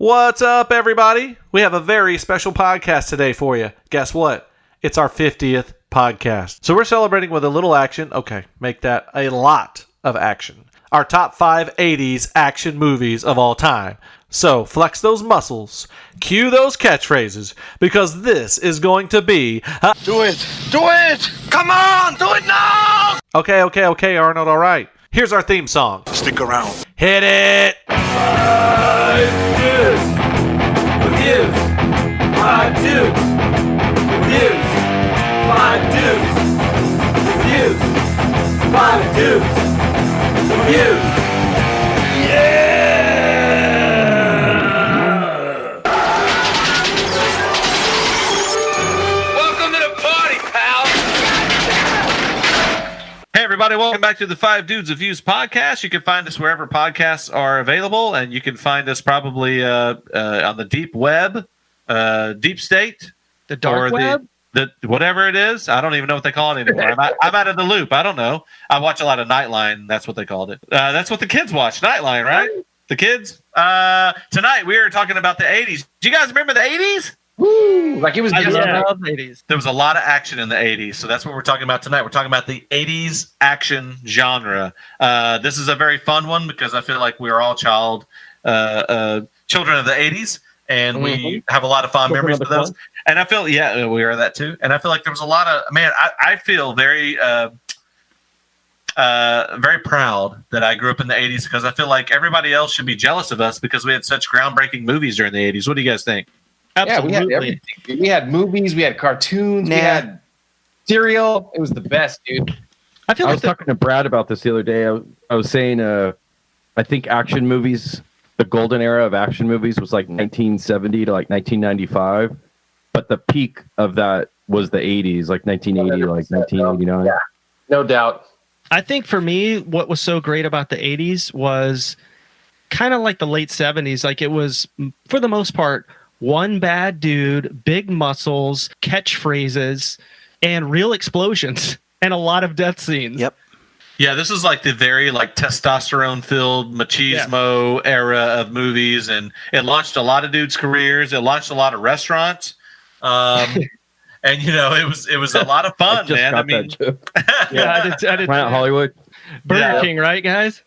What's up, everybody? We have a very special podcast today for you. Guess what? It's our 50th podcast. So we're celebrating with a little action. Okay, make that a lot of action. Our top 5 80s action movies of all time. So flex those muscles, cue those catchphrases, because this is going to be... Do it! Do it! Come on! Do it now! Okay, Arnold, all right. Here's our theme song. Stick around. Hit it! 5 dudes reviews. 5 dudes reviews. 5 dudes reviews. 5 dudes reviews. Yeah! Welcome to the party, pal. Hey, everybody, welcome back to the 5 Dudes of Views podcast. You can find us wherever podcasts are available, and you can find us probably on the deep web, deep state, The dark web? The whatever it is. I don't even know what they call it anymore. I'm out of the loop. I don't know. I watch a lot of Nightline. That's what they called it. That's what the kids watch. Nightline, right? The kids. Tonight we are talking about the 80s. Do you guys remember the 80s? Woo! Like it was just Yeah. love 80s. There was a lot of action in the 80s, so that's what we're talking about tonight. We're talking about the 80s action genre. This is a very fun one because I feel like we're all children of the 80s, and we have a lot of fond memories of those. And I feel, we are that too. And I feel like there was a lot of, I feel very, very proud that I grew up in the 80s because I feel like everybody else should be jealous of us because we had such groundbreaking movies during the 80s. What do you guys think? Absolutely. Yeah, we had everything. We had movies, we had cartoons, we had cereal. It was the best, dude. I feel I like was talking to Brad about this the other day. I was saying, I think action movies, the golden era of action movies was like 1970 to like 1995, but the peak of that was the 80s, like 1980 to like 1989. Yeah, no doubt. I think for me, what was so great about the 80s was kind of like the late 70s. Like it was, for the most part, one bad dude, big muscles, catchphrases, and real explosions, and a lot of death scenes. Yep. Yeah, this is like the very like testosterone-filled machismo era of movies, and it launched a lot of dudes' careers. It launched a lot of restaurants, and it was a lot of fun, man. I mean, Yeah, I did. Planet Hollywood. Burger King, right, guys?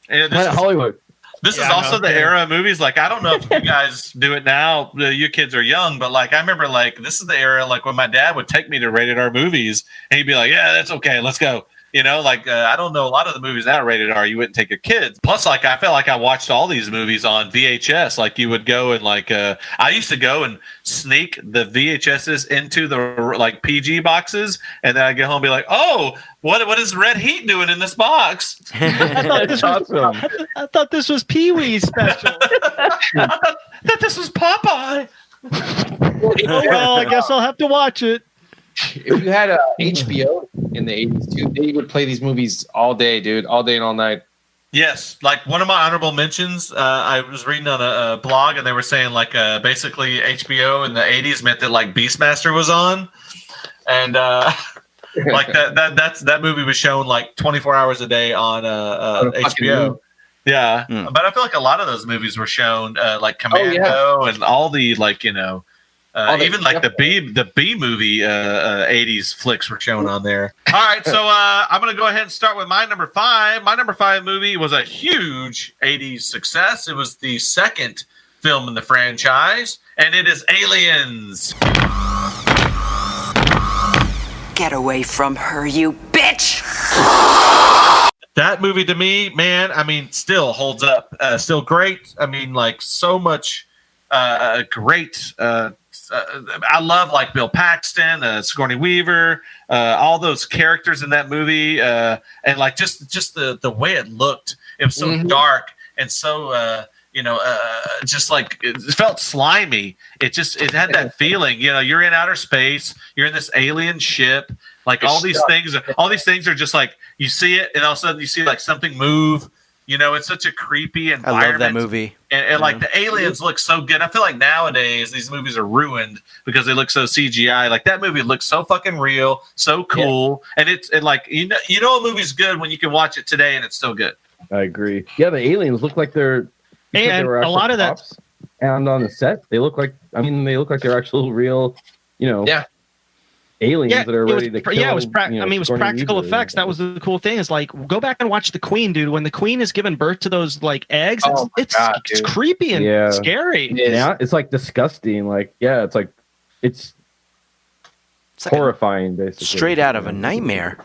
and Planet Hollywood. This is also the era of movies. Like, I don't know if you guys do it now. Your kids are young, but like, I remember like this is the era like when my dad would take me to rated R movies, and he'd be like, "Yeah, that's okay, let's go." You know, like I don't know a lot of the movies now rated R. You wouldn't take your kids. Plus, like I felt like I watched all these movies on VHS. Like you would go and like I used to go and sneak the VHSs into the like PG boxes, and then I get home and be like, "Oh, what is Red Heat doing in this box?" I thought this was Pee-wee's special. I thought that this was Popeye. Oh, well, I guess I'll have to watch it. If you had HBO in the 80s too, they would play these movies all day, dude, all day and all night. Yes, like one of my honorable mentions, I was reading on a blog, and they were saying like basically HBO in the 80s meant that like Beastmaster was on, and like that movie was shown like 24 hours a day on HBO. Yeah, but I feel like a lot of those movies were shown like Commando and all the like even like the B movie 80s flicks were shown on there. All right, so I'm gonna go ahead and start with my number 5. My number 5 movie was a huge 80s success. It was the second film in the franchise, and it is Aliens. Get away from her, you bitch! That movie to me, man, I mean, still holds up. Still great. I mean, like so much great. I love like Bill Paxton, Sigourney Weaver, all those characters in that movie, and like just the way it looked. It was so dark and so just like it felt slimy. It had that feeling. You know, you're in outer space. You're in this alien ship. Like all these things are just like you see it, and all of a sudden you see like something move. You know, it's such a creepy environment. I love that movie. And like the aliens look so good. I feel like nowadays these movies are ruined because they look so CGI. Like that movie looks so fucking real, so cool. Yeah. And like you know a movie's good when you can watch it today and it's still good. I agree. Yeah, the aliens look like they're And they were a lot of cops. and on the set, they look like they're actual real, aliens that are ready to kill. Yeah, it was it was practical effects. That was the cool thing. Is like, go back and watch the Queen, dude. When the Queen is giving birth to those like eggs, it's creepy and scary. Yeah, it's like disgusting. Like, yeah, it's like it's like horrifying, basically. Straight out of a nightmare.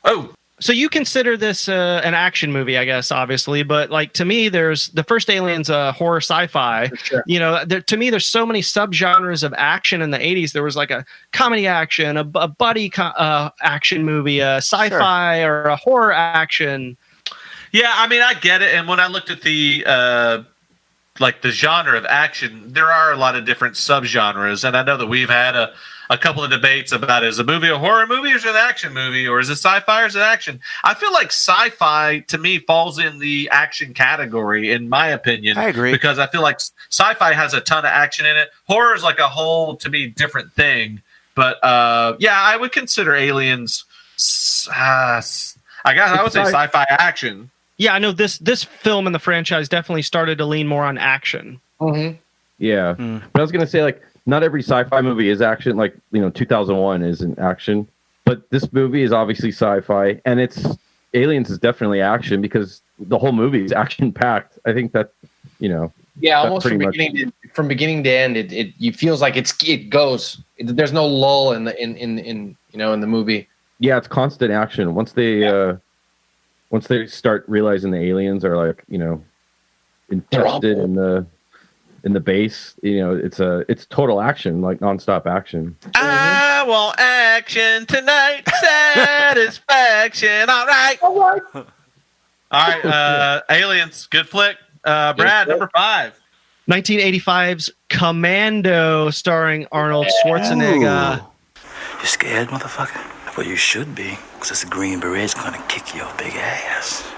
Oh. So you consider this an action movie, I guess, obviously, but like to me, there's the first Alien's horror sci-fi. Sure. To me, there's so many subgenres of action in the 80s. There was like a comedy action, a buddy action movie, a sci-fi, or a horror action. Yeah, I mean, I get it. And when I looked at the the genre of action, there are a lot of different subgenres, and I know that we've had a couple of debates about, is a movie a horror movie or is it an action movie, or is it sci-fi or is it action? I feel like sci-fi to me falls in the action category, in my opinion. I agree, because I feel like sci-fi has a ton of action in it. Horror is like a whole, to me, different thing. But I would consider Aliens. I guess I would say sci-fi action. Yeah, I know this film in the franchise definitely started to lean more on action. Mm-hmm. Yeah, but I was gonna say, like, not every sci-fi movie is action. Like, 2001 is an action, but this movie is obviously sci-fi, and Aliens is definitely action because the whole movie is action-packed. I think that, Yeah, almost from beginning to end, it feels like it goes. There's no lull in the movie. Yeah, it's constant action. Once they start realizing the aliens are like, infested in the base, it's total action, like nonstop action. I want action tonight, satisfaction. All right. Aliens, good flick. Brad, number 5. 1985's Commando, starring Arnold Schwarzenegger. You scared, motherfucker? Well, you should be, because this Green Beret's gonna kick your big ass.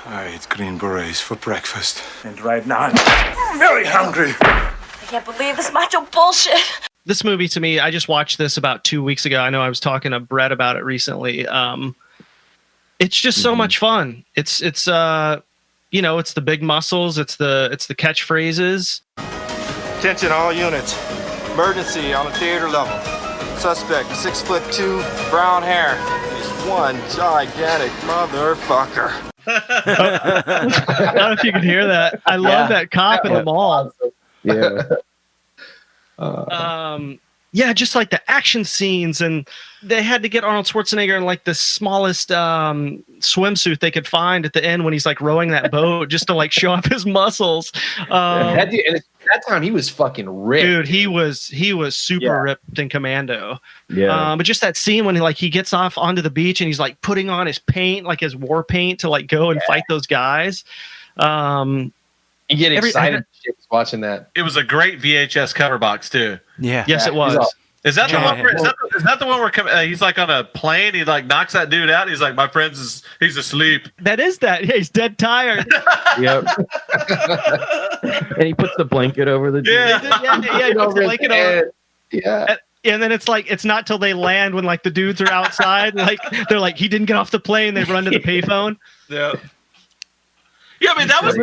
I eat Green Berets for breakfast. And right now, I'm very hungry. I can't believe this macho bullshit. This movie, to me, I just watched this about 2 weeks ago. I know I was talking to Brett about it recently. It's just so much fun. It's the big muscles. It's the catchphrases. Attention all units. Emergency on a theater level. Suspect, 6'2", brown hair. He's one gigantic motherfucker. I don't know if you can hear that. I love that cop in the mall. Yeah. Just like the action scenes, and they had to get Arnold Schwarzenegger in like the smallest swimsuit they could find at the end when he's like rowing that boat, just to like show off his muscles. And at that time he was fucking ripped. Dude, he was super ripped in Commando. Yeah. But just that scene when he gets off onto the beach and he's like putting on his paint, like his war paint, to like go and fight those guys. You get excited watching that. It was a great VHS cover box too. Yeah. Yes, it was. Is that the one? Is that the one where he's like on a plane? He like knocks that dude out. He's like, my friend's he's asleep. That is that. Yeah, he's dead tired. Yep. And he puts the blanket over the dude. Yeah, he puts the blanket over. Yeah. And then it's like, it's not till they land when like the dudes are outside. Like they're like, he didn't get off the plane. They run to the payphone. Yeah. Yeah, I mean that was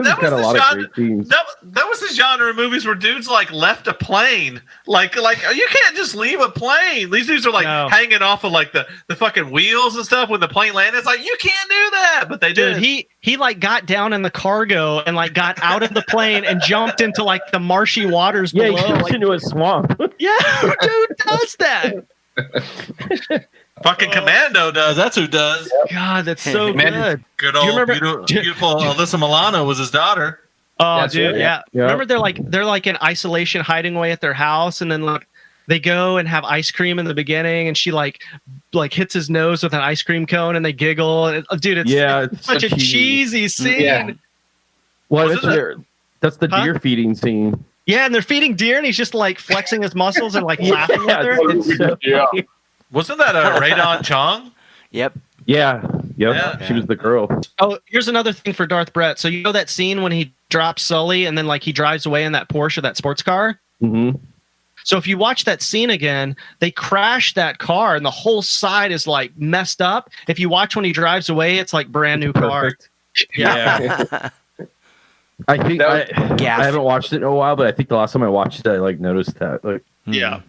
the genre of movies where dudes like left a plane. Like you can't just leave a plane. These dudes are like hanging off of like the fucking wheels and stuff when the plane landed. It's like, you can't do that, but they did. He like got down in the cargo and like got out of the plane and jumped into like the marshy waters below. Yeah, he jumps into a swamp. Yeah, who dude does that? Fucking Commando does. That's who does. God, that's so good. Good old beautiful Alyssa Milano was his daughter. Oh, that's dude, yeah. Remember they're like in isolation, hiding away at their house, and then like they go and have ice cream in the beginning, and she like hits his nose with an ice cream cone, and they giggle. And dude, it's such a cheesy scene. Yeah. Well, that's the deer feeding scene. Yeah, and they're feeding deer, and he's just like flexing his muscles and like laughing with her. Wasn't that a Radon Chong? Yep. Yeah. She was the girl. Oh, here's another thing for Darth Brett. So you know that scene when he drops Sully and then like he drives away in that Porsche, that sports car? Mm-hmm. So if you watch that scene again, they crash that car and the whole side is like messed up. If you watch when he drives away, it's like brand new car. Yeah. I think I Gaff. haven't watched it in a while, but I think the last time I watched it, I like noticed that. Like, Yeah.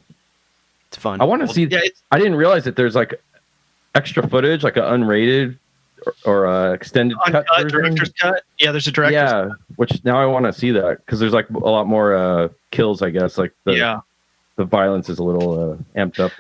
It's fun. I want to see. Yeah, I didn't realize that there's like extra footage, like an unrated or extended cut version. Director's cut. Yeah, there's a director's cut. Which now I want to see that because there's like a lot more kills. I guess like the violence is a little amped up.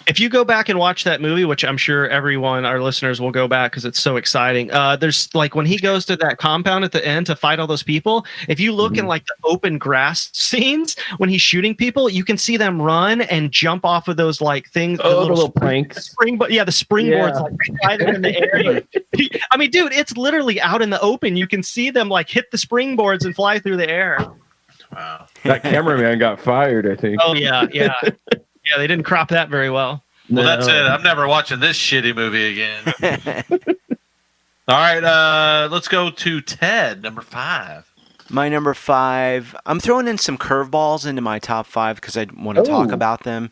If you go back and watch that movie, which I'm sure everyone, our listeners, will go back because it's so exciting. There's like when he goes to that compound at the end to fight all those people. If you look in like the open grass scenes when he's shooting people, you can see them run and jump off of those like things. Oh, the little planks. The springboards like fly them in the air. I mean, dude, it's literally out in the open. You can see them like hit the springboards and fly through the air. Wow. That cameraman got fired, I think. Oh yeah. Yeah, they didn't crop that very well. Well, that's it. I'm never watching this shitty movie again. All right, let's go to Ted, number 5. My number 5. I'm throwing in some curveballs into my top 5 because I want to talk about them.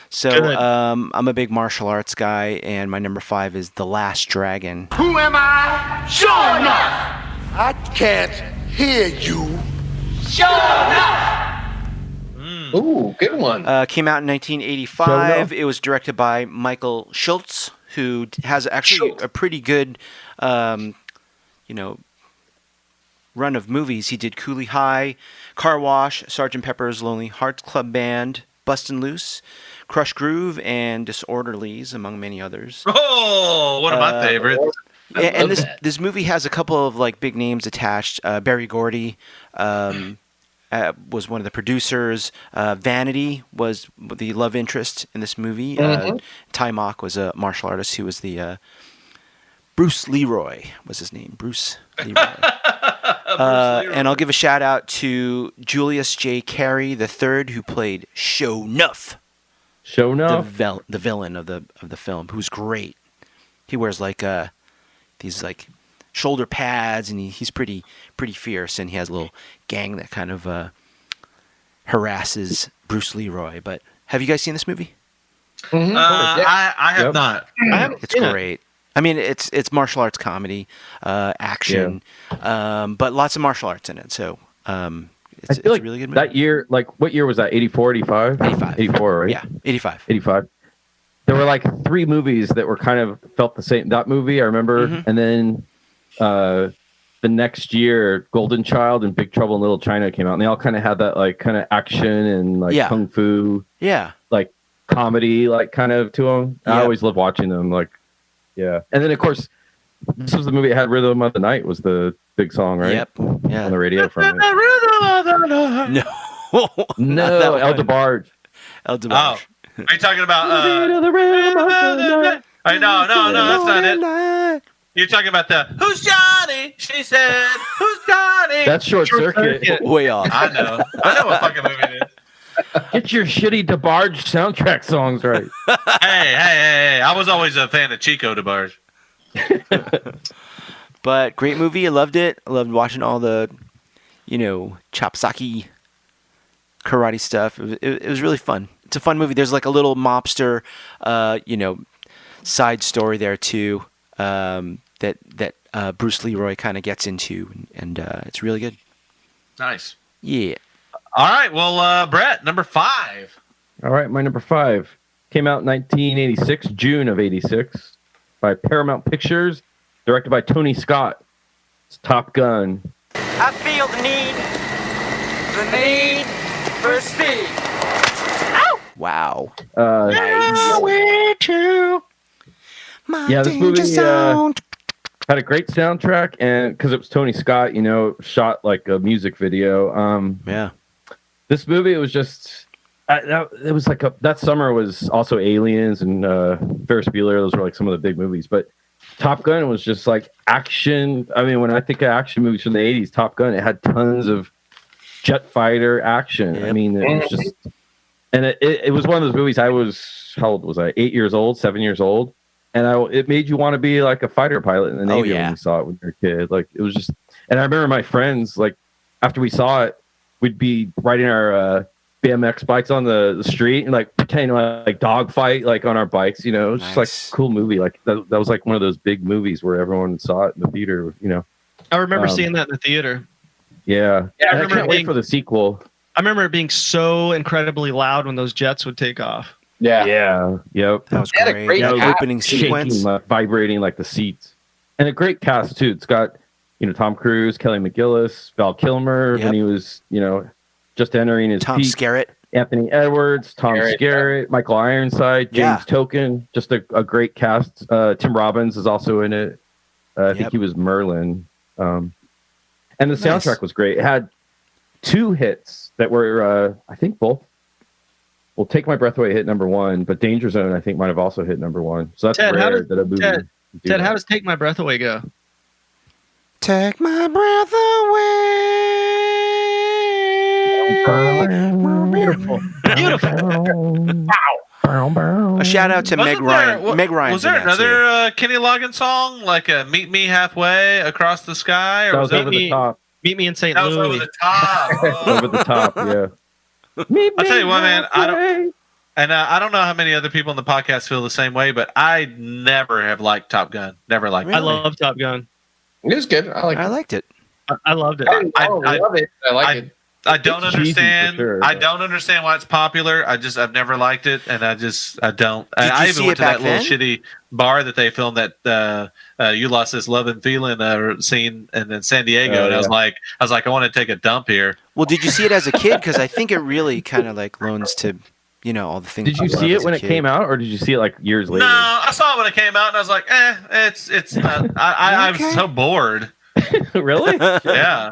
So I'm a big martial arts guy, and my number 5 is The Last Dragon. Who am I? Sure enough! I can't hear you. Sure enough! Ooh, good one. Came out in 1985. It was directed by Michael Schultz, who has actually a pretty good, run of movies. He did Cooley High, Car Wash, Sgt. Pepper's Lonely Hearts Club Band, Bustin' Loose, Crush Groove, and Disorderlies, among many others. Oh, one of my favorites. And this movie has a couple of like big names attached. Berry Gordy was one of the producers. Vanity was the love interest in this movie. Ty Mock was a martial artist who was the Bruce Leroy was his name. Bruce Leroy. And I'll give a shout out to Julius J. Carey III, who played Sho'nuff. Sho'nuff? The villain of the film, who's great. He wears like these like shoulder pads, and he's pretty fierce, and he has a little gang that kind of harasses Bruce Leroy. But have you guys seen this movie? I have not. It's great. I mean, it's martial arts comedy, action, but lots of martial arts in it. So it's a really good movie. That year, like what year was that? 84, 85? 84, right? Yeah, 85. 85. There were like 3 movies that were kind of felt the same. That movie, I remember, and then the next year, Golden Child and Big Trouble in Little China came out, and they all kind of had that like kind of action and like kung fu, like comedy, like kind of to them. I always loved watching them, like, and then of course, this was the movie that had "Rhythm of the Night" was the big song, right? Yep, on the radio from it. No, El DeBarge. El DeBarge. Oh, are you talking about? No, that's not it. You're talking about the "Who's Johnny?" She said, "Who's Johnny?" That's Short Circuit. Way off. I know what fucking movie it is. Get your shitty DeBarge soundtrack songs right. Hey! I was always a fan of Chico DeBarge. But great movie. I loved it. I loved watching all the, chopsaki karate stuff. It was really fun. It's a fun movie. There's like a little mobster, side story there too. That Bruce Leroy kind of gets into, and it's really good. Nice. Yeah. All right. Well, Brett, number 5. All right, my number 5 came out in 1986, June of 86, by Paramount Pictures, directed by Tony Scott. It's Top Gun. I feel the need for speed. Ow! Wow. This movie had a great soundtrack, and because it was Tony Scott, shot like a music video. This movie, it was just it was like that summer was also Aliens and Ferris Bueller. Those were like some of the big movies, but Top Gun was just like action. I mean, when I think of action movies from the 80s, Top Gun, it had tons of jet fighter action. Yep. I mean, it was just, and it was one of those movies. I was, how old was I? 7 years old. And it made you want to be like a fighter pilot in the Navy when you saw it when you were a kid. Like it was just, and I remember my friends, like after we saw it, we'd be riding our BMX bikes on the street and like pretending like dog fight like on our bikes. It was just like a cool movie. Like that was like one of those big movies where everyone saw it in the theater. I remember seeing that in the theater. Yeah. Yeah, I I remember can't wait being- for the sequel. I remember it being so incredibly loud when those jets would take off. Yeah. Yeah. Yep. That was They had a great. great That cast. opening Shaking, sequence. like, vibrating like the seats, and a great cast too. It's got Tom Cruise, Kelly McGillis, Val Kilmer Yep. when he was just entering his Tom peak. Skerritt. Anthony Edwards, Tom Skerritt, Michael Ironside, James Token. Just a great cast. Tim Robbins is also in it. I think he was Merlin. And the soundtrack was great. It had 2 hits that were, I think both. Well, Take My Breath Away hit number 1, but Danger Zone I think might have also hit number 1. So that's Ted, how rare does- that a movie. Ted, do Ted, that. how does Take My Breath Away go? Take my breath away. Beautiful. Beautiful. A shout out to Meg Ryan. Meg Ryan. Was there another Kenny Loggins song like "Meet Me Halfway Across the Sky"? Or That was was over the top. Meet me in St. That was Louis. over the top. Oh. Over the top, yeah. I'll tell you what, man. I don't know how many other people in the podcast feel the same way, but I never have liked Top Gun. Never liked. I love Top Gun. It was good. I liked it. I loved it. I love it. I like it. I don't It's cheesy for understand. sure, I but- don't understand why it's popular. I've never liked it, and I don't. Did I you even see went it to that back little then? shitty bar that they filmed that "You Lost This Love and Feeling" scene, and in San Diego, and I was like, I want to take a dump here. Well, did you see it as a kid? Because I think it really kind of like loans to, all the things. Did you see it when it came out, or did you see it like years later? No, I saw it when it came out, and I was like, it's not. I was so bored. Really? Yeah.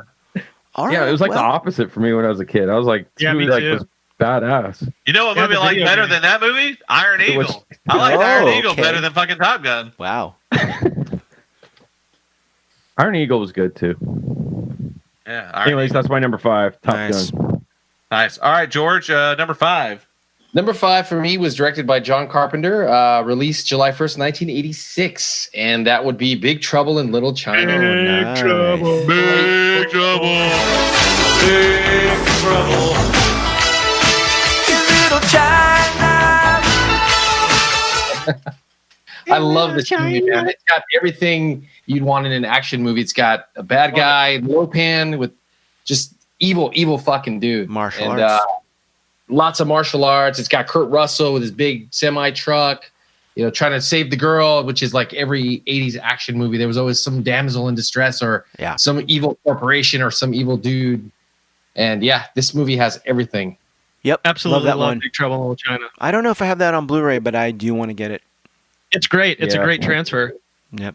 Yeah, it was like the opposite for me when I was a kid. I was like, this Yeah, movie me like too. was badass. You know what Yeah, movie the I like video better game. than that movie? Iron It was- Eagle. I like Iron Eagle okay. better than fucking Top Gun. Wow. Iron Eagle was good too. Yeah. Iron Anyways, that's my number 5. Top Nice. Gun. Nice. All right, George, number 5. Number 5 for me was directed by John Carpenter, released July 1st, 1986. And that would be Big Trouble in Little China. Nice. Big trouble. Big trouble. Little China. I love this movie, man. It's got everything you'd want in an action movie. It's got a bad guy, Lopan, with just evil fucking dude. Martial arts. Lots of martial arts. It's got Kurt Russell with his big semi truck, trying to save the girl, which is like every 80s action movie. There was always some damsel in distress or some evil corporation or some evil dude. And yeah, this movie has everything. Yep. Absolutely Love that love one. Big Trouble in Little China. I don't know if I have that on Blu-ray, but I do want to get it. It's great. It's a Yeah. great transfer. Yep.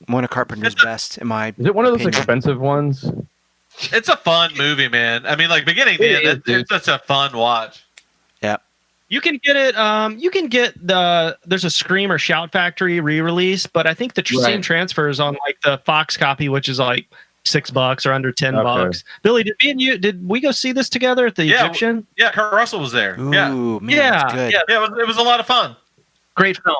One of Carpenter's best, in my Is it one of those opinion. expensive ones? It's a fun movie, man. I mean, like beginning to It is, end, dude. it's such a fun watch. Yep. You can get it. You can get there's a Scream or Shout Factory re-release, but I think the same transfer is on like the Fox copy, which is like $6 or under $10. Billy, did we go see this together at the Yeah. Egyptian? Yeah, Kurt Russell was there. Ooh, Yeah, man, Yeah, that's good. yeah. yeah, it was a lot of fun. Great film.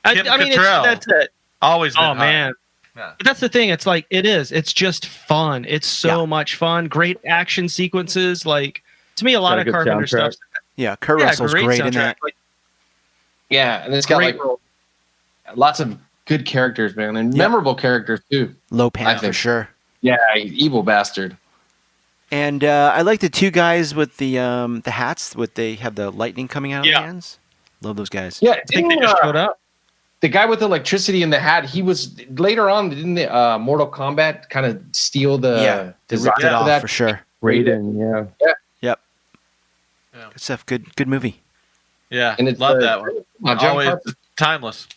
I Kim mean, Cattrall. that's it. Always. Been Oh hot. man. Yeah. But that's the thing. It's like it's just fun. It's so much fun. Great action sequences. Like to me, a lot Got a of good Carpenter soundtrack. stuff. Yeah, Kurt Russell's great in soundtrack. that. Like, Yeah, and it's got great like role. lots of good characters, man, and memorable characters too. Lopan I for think. sure. Yeah, evil bastard. And I like the two guys with the hats. They have the lightning coming out of their hands. Love those guys. Yeah, I think they just showed up. The guy with electricity in the hat, he was later on. Didn't the Mortal Kombat kind of steal the They design ripped it for off that? for sure. Raiden, yeah. Yep. Yeah. Good stuff. Good movie. Yeah, And it's love that one. John Always Carpenter. timeless.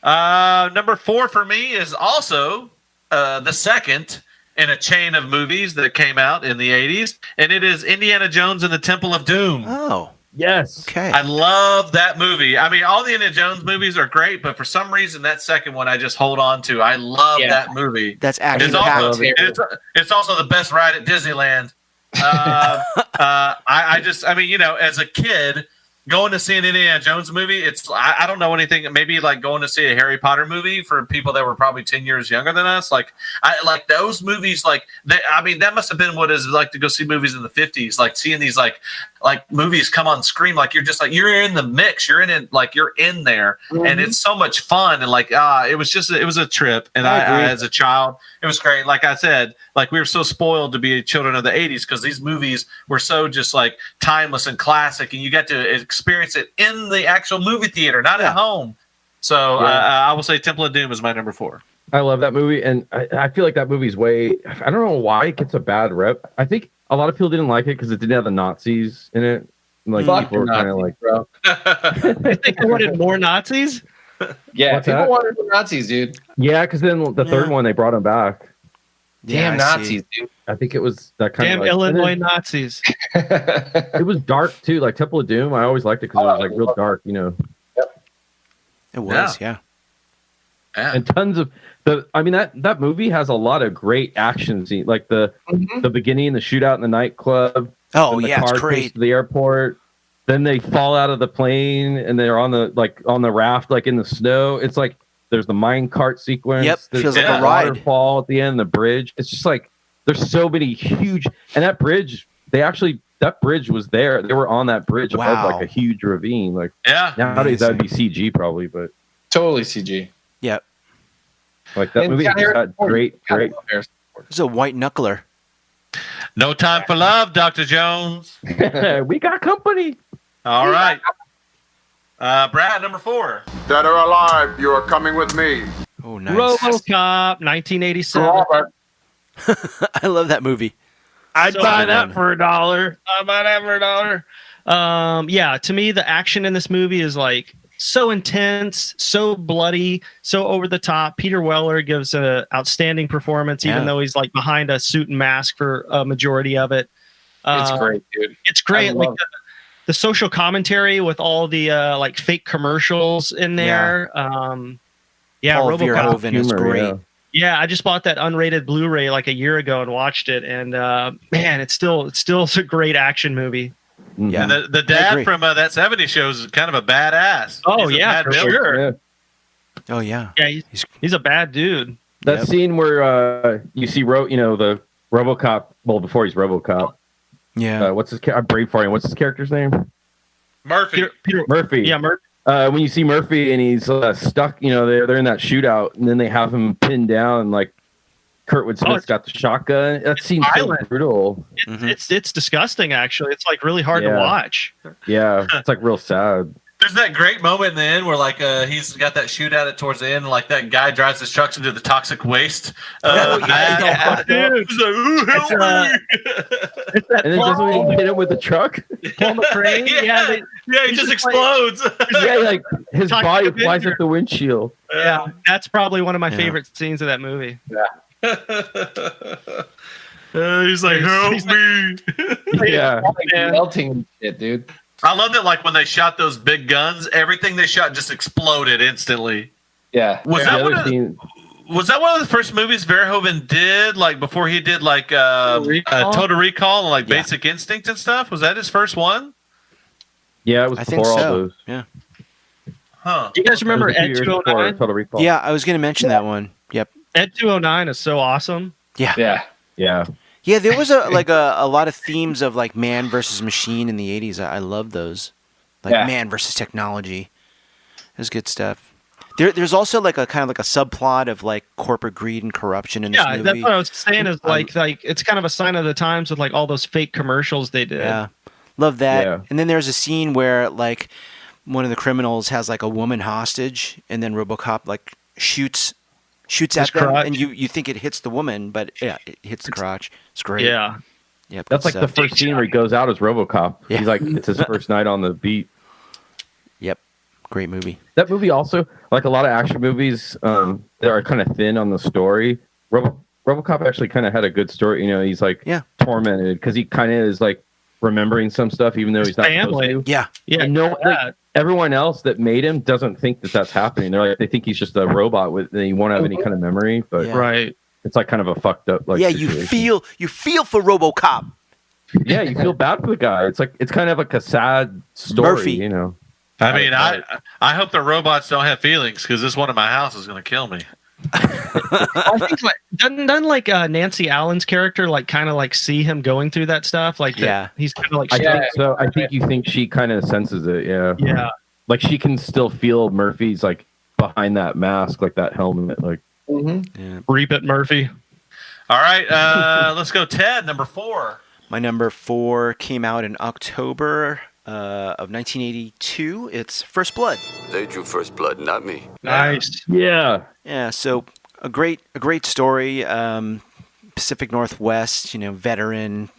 Number 4 for me is also the second in a chain of movies that came out in the 80s, and it is Indiana Jones and the Temple of Doom. Oh, Yes. okay. I love that movie. I mean, all the Indiana Jones movies are great, but for some reason, that second one I just hold on to. I love that movie. That's action It's also, packed. it's also the best ride at Disneyland. I mean, as a kid, going to see an Indiana Jones movie, it's I don't know anything. Maybe like going to see a Harry Potter movie for people that were probably 10 years younger than us. Like I like those movies. Like I mean, that must have been what it's like to go see movies in the 50s. Like seeing these like movies come on screen. Like you're in the mix. You're in it. Like you're in there, and it's so much fun. And like it was a trip. And I as a child, it was great. Like I said, like we were so spoiled to be children of the 80s because these movies were so just like timeless and classic, and you got to experience it in the actual movie theater, not at home. So I will say Temple of Doom is my number 4. I love that movie, and I feel like that movie's I don't know why it gets a bad rep. I think a lot of people didn't like it because it didn't have the Nazis in it. Like people were kind of like, bro. I think they wanted more Nazis. Yeah, What's people that? wanted more Nazis, dude. Yeah, because then the third one they brought them back. Damn Nazis, dude. I think it was that kind Damn of Illinois Nazis. It was dark too, like Temple of Doom. I always liked it because it was like real dark, you know. It was, yeah. And tons of I mean that movie has a lot of great action scenes, like the beginning, the shootout in the nightclub. Oh then the yeah, it's car great. chase to the airport. Then they fall out of the plane and they're on the raft, like in the snow. It's like there's the mine cart sequence. Yep, There's feels the like a ride. waterfall at the end, the bridge. It's just like there's so many huge, and that bridge. That bridge was there. They were on that bridge above like a huge ravine. Like nowadays that would be CG probably, but totally CG. Yep. Like that movie just had great. It's a white knuckler. No time for love, Dr. Jones. We got company. All right. Brad, number 4. Dead or alive, you are coming with me. Oh, nice. RoboCop, 1987. I love that movie. I'd buy that for $1. I'd buy that for $1. Yeah, to me, the action in this movie is like so intense, so bloody, so over the top. Peter Weller gives an outstanding performance, even though he's like behind a suit and mask for a majority of it. It's great, dude. It's great. Like the social commentary with all the like fake commercials in there. Paul RoboCop Verhoeven is great. Yeah, I just bought that unrated Blu-ray like a year ago and watched it, and man, it's still a great action movie. Yeah, and the dad from that 70s show is kind of a badass. Oh He's a yeah, bad for villain. sure. Yeah. Oh yeah, Yeah, he's a bad dude. That scene where you see the RoboCop. Well, before he's RoboCop. Yeah. What's his? I'm brave for him. What's his character's name? Murphy. Peter Murphy. Yeah, Murphy. When you see Murphy and he's stuck, they're in that shootout, and then they have him pinned down, and like Kurtwood Smith's got the shotgun. That scene's so brutal. It's disgusting. Actually, it's like really hard to watch. Yeah, it's like real sad. There's that great moment in the end where like he's got that shootout towards the end, and like that guy drives his trucks into the toxic waste. Dude. He's like, "Ooh, help me!" And then doesn't he hit him with the truck? Paul McCrane. He just explodes. Yeah, like his body flies at the windshield. Yeah, that's probably one of my favorite scenes of that movie. He's like, help me. Yeah. Melting shit, dude. I love that, like, when they shot those big guns, everything they shot just exploded instantly. Yeah. Was that one of the first movies Verhoeven did, like, before he did, like, Total Recall and, like, Basic Instinct and stuff? Was that his first one? Yeah, it was before all those. Yeah. Huh. Do you guys remember Ed 209? Total Recall. Yeah, I was going to mention that one. Yep. Ed 209 is so awesome. Yeah. Yeah, there was a lot of themes of like man versus machine in the 80s. I love those. Like man versus technology. It was good stuff. There's also like a kind of like a subplot of like corporate greed and corruption in this movie. Yeah, that's what I was saying is like it's kind of a sign of the times with like all those fake commercials they did. Yeah. Love that. Yeah. And then there's a scene where like one of the criminals has like a woman hostage, and then RoboCop like shoots at them, crotch. and you think it hits the woman, but yeah, it hits the crotch. It's great. Yeah. Yeah. That's like the first scene where he goes out as RoboCop. Yeah. He's like, it's his first night on the beat. Yep. Great movie. That movie also, like a lot of action movies, that are kind of thin on the story. RoboCop actually kind of had a good story. He's like tormented because he kind of is like remembering some stuff, even though he's not family. supposed to. Yeah. Yeah. And everyone else that made him doesn't think that that's happening. They think he's just a robot he won't have any kind of memory. But Yeah. Right. it's like kind of a fucked up like. Yeah, situation. you feel for RoboCop. Yeah, you feel bad for the guy. It's kind of like a sad story, Murphy. you know. I mean, I hope the robots don't have feelings because this one in my house is going to kill me. I think like doesn't Nancy Allen's character like kind of like see him going through that stuff, like that he's kind of like I think so. I think you think she kind of senses it. Yeah. Like she can still feel Murphy's like behind that mask, like that helmet, like reap it, Murphy. All right, let's go. Ted, number 4. My number 4 came out in October of 1982. It's First Blood. They drew First Blood, not me. Nice. Yeah. Yeah. So a great story. Pacific Northwest. Veteran.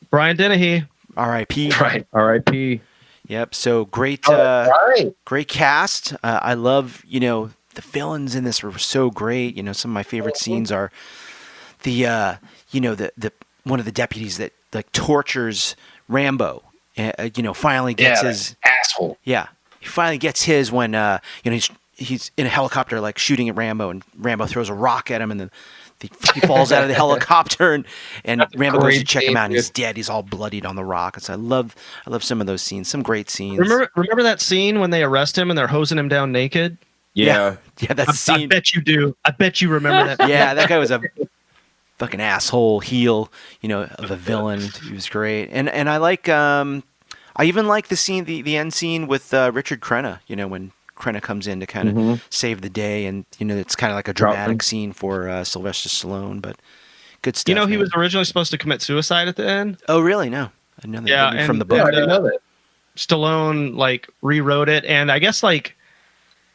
Brian Dennehy. R.I.P. Right. R.I.P. Yep. So great. Great cast. I love. The villains in this were so great. Some of my favorite scenes are the the one of the deputies that like tortures Rambo. Finally gets his asshole. Yeah, he finally gets his when he's in a helicopter like shooting at Rambo, and Rambo throws a rock at him, and then he falls out of the helicopter, and Rambo goes to check him out, and he's dead. He's all bloodied on the rock. And so I love some of those scenes. Some great scenes. Remember that scene when they arrest him and they're hosing him down naked? Yeah. That scene. I bet you do. I bet you remember that. Yeah, that guy was a fucking asshole heel, of a villain. He was great, and I like. I even like the scene, the end scene with Richard Crenna. When Crenna comes in to kind of save the day, and it's kind of like a dramatic scene for Sylvester Stallone, but good stuff. He was originally supposed to commit suicide at the end. Oh, really? No, I know that. Yeah, Maybe from the book. I didn't know that. Stallone like rewrote it, and I guess like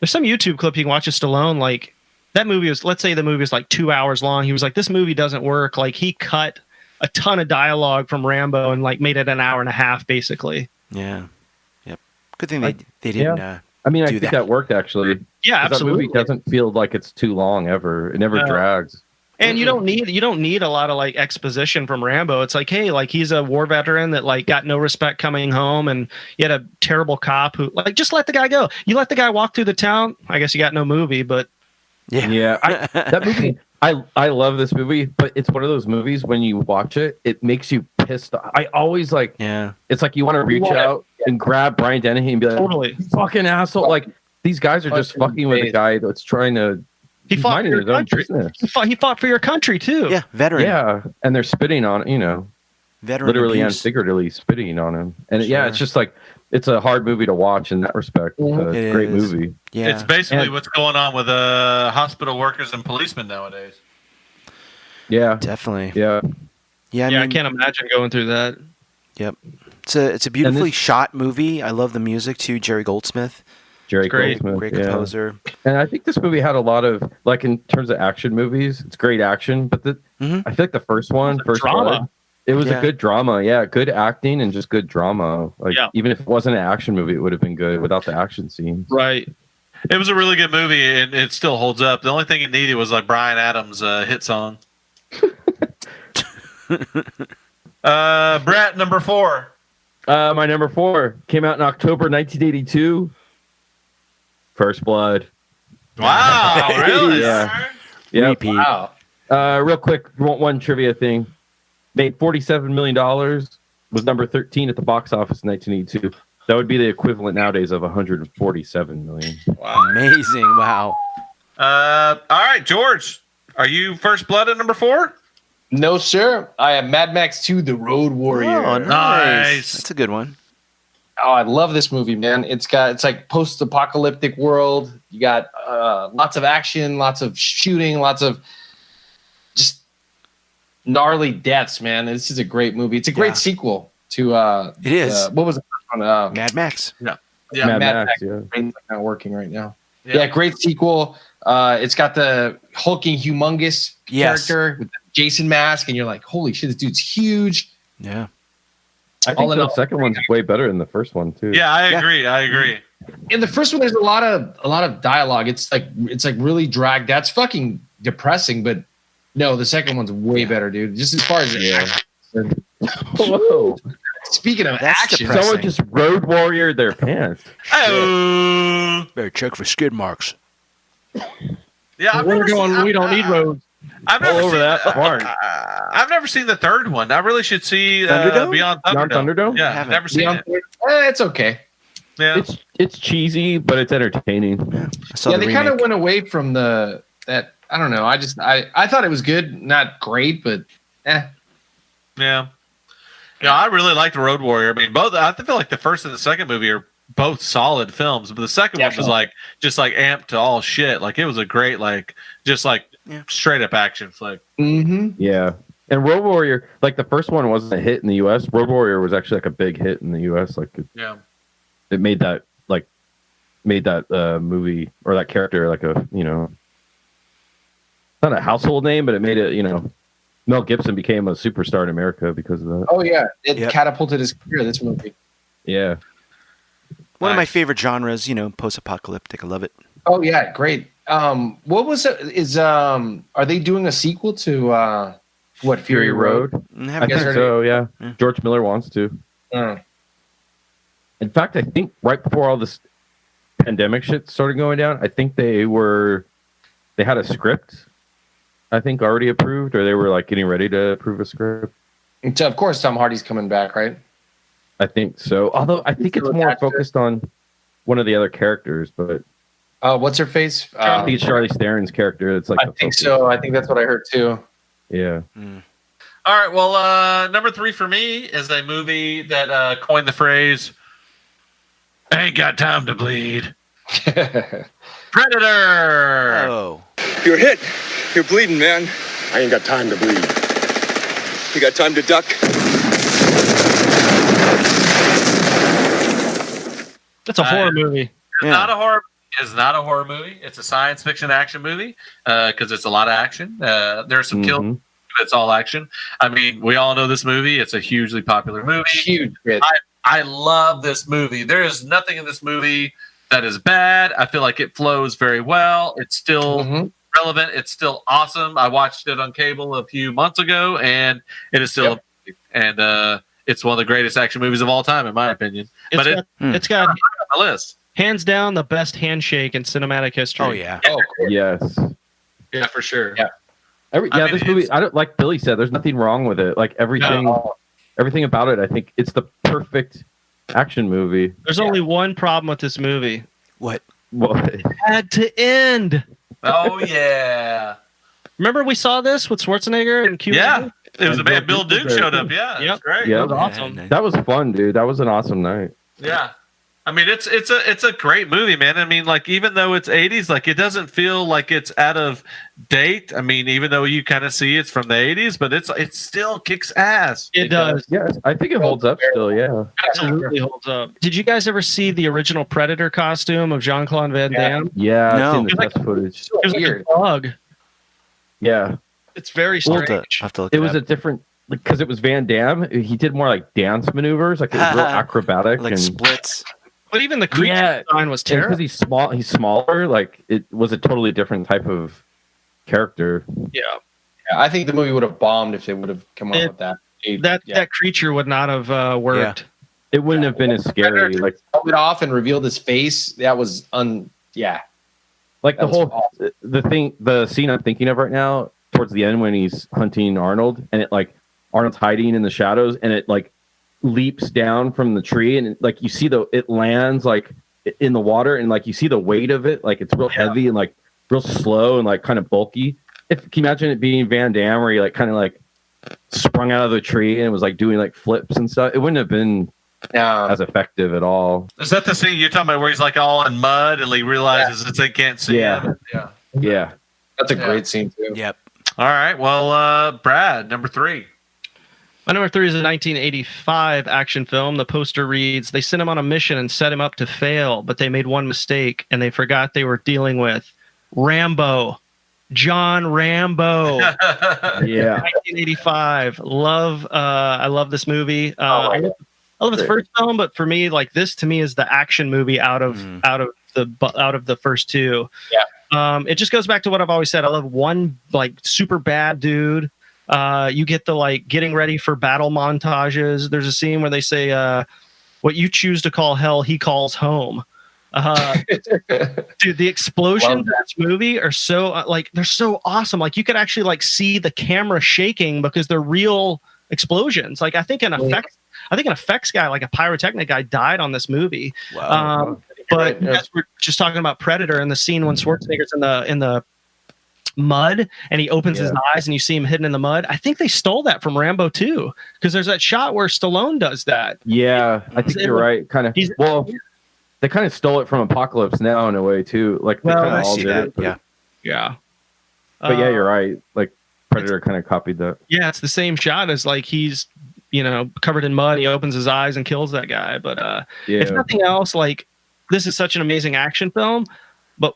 there's some YouTube clip you can watch of Stallone like. That movie was, let's say the movie was like 2 hours long. He was like, this movie doesn't work. Like he cut a ton of dialogue from Rambo and like made it an hour and a half basically. Yeah. Yep. Good thing they didn't. Yeah. I mean, I think that worked actually. Yeah, absolutely. That movie doesn't feel like it's too long ever. It never drags. And you don't need a lot of like exposition from Rambo. It's like, hey, like he's a war veteran that like got no respect coming home, and you had a terrible cop who like just let the guy go. You let the guy walk through the town. I guess you got no movie, but. Yeah. That movie, I love this movie, but it's one of those movies when you watch it, it makes you pissed. I always like, it's like you want to reach out and grab Brian Dennehy and be like, totally, fucking asshole. Like these guys are just fucking with a guy that's trying to. He fought for your country. He fought for your country too. Yeah, veteran. Yeah, and they're spitting on veteran literally abuse. and figuratively spitting on him. And it's just like. It's a hard movie to watch in that respect. It's a great movie. Yeah. It's basically what's going on with hospital workers and policemen nowadays. Yeah, definitely. Yeah, yeah. I can't imagine going through that. Yep. It's a beautifully shot movie. I love the music too. Jerry Goldsmith. Great composer. And I think this movie had a lot of like in terms of action movies. It's great action, but I feel like the first drama. Blood, it was a good drama, good acting and just good drama. Like even if it wasn't an action movie, it would have been good without the action scenes. Right. It was a really good movie, and it still holds up. The only thing it needed was like Bryan Adams' hit song. Brett, number 4. My number 4 came out in October 1982. First Blood. Wow, really? Yeah. Repeat. Wow. Real quick, one trivia thing. Made $47 million, was number 13 at the box office in 1982. That would be the equivalent nowadays of $147 million. Wow. Amazing. Wow. All right, George, are you First Blood at number 4? No, sir. I am Mad Max 2, The Road Warrior. Oh, nice. That's a good one. Oh, I love this movie, man. It's like post-apocalyptic world. You got lots of action, lots of shooting, lots of just gnarly deaths, man. This is a great movie. It's a great sequel to it is. What was the first one? Mad Max. Yeah. Mad Max. Brain's not working right now. Yeah, great sequel. It's got the hulking humongous character with the Jason mask, and you're like, holy shit, this dude's huge. Yeah. I think the second one's way better than the first one too. Yeah, I agree. In the first one, there's a lot of dialogue. It's like really dragged. That's fucking depressing, but no, the second one's way better, dude. Just as far as action. Whoa. Speaking of action, someone just road warriored their pants. Better check for skid marks. Yeah, we don't need roads. I've All never over seen that part. I've never seen the third one. I really should see Thunderdome? Beyond Beyond Thunderdome. Thunderdome? Yeah, Haven't. never seen it. It's okay. Yeah, It's cheesy, but it's entertaining. I saw Yeah, the they kind of remake. went away from that. I don't know. I thought it was good, not great, but yeah. Yeah, I really liked Road Warrior. I mean, both. I feel like the first and the second movie are both solid films, but the second one was like just like amped to all shit. Like it was a great, like just like straight up action flick. Mm-hmm. Yeah. And Road Warrior, like the first one wasn't a hit in the U.S. Road Warrior was actually like a big hit in the U.S. Like it made that movie or that character like a not a household name, but it made it Mel Gibson became a superstar in America because of that. Oh yeah, it catapulted his career. This movie. Yeah. One of my favorite genres, post-apocalyptic. I love it. Oh yeah, great. What was it? Are they doing a sequel to Fury Road? I think so. Yeah. George Miller wants to. In fact, I think right before all this pandemic shit started going down, I think they had a script, I think already approved, or they were like getting ready to approve a script. And so, of course, Tom Hardy's coming back, right? I think so. Although I think it's more focused on one of the other characters, but what's her face? I think it's Charlize Theron's character. It's like I think so. I think that's what I heard too. Yeah. All right. Well, number 3 for me is a movie that coined the phrase "Ain't got time to bleed." Predator. Oh. You're hit. You're bleeding, man. I ain't got time to bleed. You got time to duck? That's a horror movie. It's not a horror. It's not a horror movie. It's a science fiction action movie because it's a lot of action. There's some kills. It's all action. I mean, we all know this movie. It's a hugely popular movie. Huge. I love this movie. There is nothing in this movie that is bad. I feel like it flows very well. It's still relevant. It's still awesome. I watched it on cable a few months ago, and it is still and it's one of the greatest action movies of all time, in my opinion. It's got on the list. Hands down the best handshake in cinematic history. Oh yeah. Oh, yes. Yeah, for sure. Yeah. This movie. I don't like Billy said. There's nothing wrong with it. Like everything about it. I think it's the perfect action movie. There's only one problem with this movie. What? It had to end. Oh yeah. Remember we saw this with Schwarzenegger and Cuba? Yeah. It was a man. Bill Duke showed up. Yeah. It was great. Yeah, That was awesome. That was fun, dude. That was an awesome night. Yeah. I mean, it's a great movie, man. I mean, like even though it's 80s, like it doesn't feel like it's out of date. I mean, even though you kind of see it's from the 80s, but it still kicks ass. It does. Yes, I think it holds up still. Yeah, absolutely holds up. Did you guys ever see the original Predator costume of Jean-Claude Van Damme? Yeah, No. I've seen the test footage. It was like a bug. Yeah, It's very I'll strange. have to look it was a different because it was Van Damme. He did more like dance maneuvers, like it was real acrobatic like and splits. But even the creature design was because terrible. he's smaller. Like it was a totally different type of character. Yeah. I think the movie would have bombed if they would have come up with that. That creature would not have worked. It wouldn't have been as scary. Like pulled it off and revealed his face. That was Like the whole the scene I'm thinking of right now towards the end when he's hunting Arnold and it like Arnold's hiding in the shadows and it like leaps down from the tree and like you see it lands like in the water and like you see the weight of it, like it's real heavy and like real slow and like kind of bulky. Can you imagine it being Van Damme where he like kind of like sprung out of the tree and it was like doing like flips and stuff? It wouldn't have been as effective at all. Is that the scene you're talking about where he's like all in mud and he realizes that they can't see him? Yeah. That's a great scene too. Yep. All right. Well, Brad, number 3. My number 3 is a 1985 action film. The poster reads, "They sent him on a mission and set him up to fail, but they made one mistake and they forgot they were dealing with Rambo. John Rambo." Yeah. 1985. I love this movie. I love the first film, but for me, like this to me is the action movie out of the first two. Yeah. It just goes back to what I've always said. I love one like super bad dude. You get the like getting ready for battle montages. There's a scene where they say, "What you choose to call hell, he calls home." Dude, the explosions in this movie are so they're so awesome. Like you could actually like see the camera shaking because they're real explosions. Like I think an effects guy, like a pyrotechnic guy, died on this movie. Wow. But you guys were just talking about Predator and the scene when Schwarzenegger's in the mud and he opens his eyes and you see him hidden in the mud. I think they stole that from Rambo 2 because there's that shot where Stallone does that. Yeah, I think you're right. Kind of. Well, they kind of stole it from Apocalypse Now in a way too. Like they kind of all did it. But, yeah. But yeah, you're right. Like Predator kind of copied that. Yeah, it's the same shot as like he's covered in mud. He opens his eyes and kills that guy. But if nothing else, like this is such an amazing action film.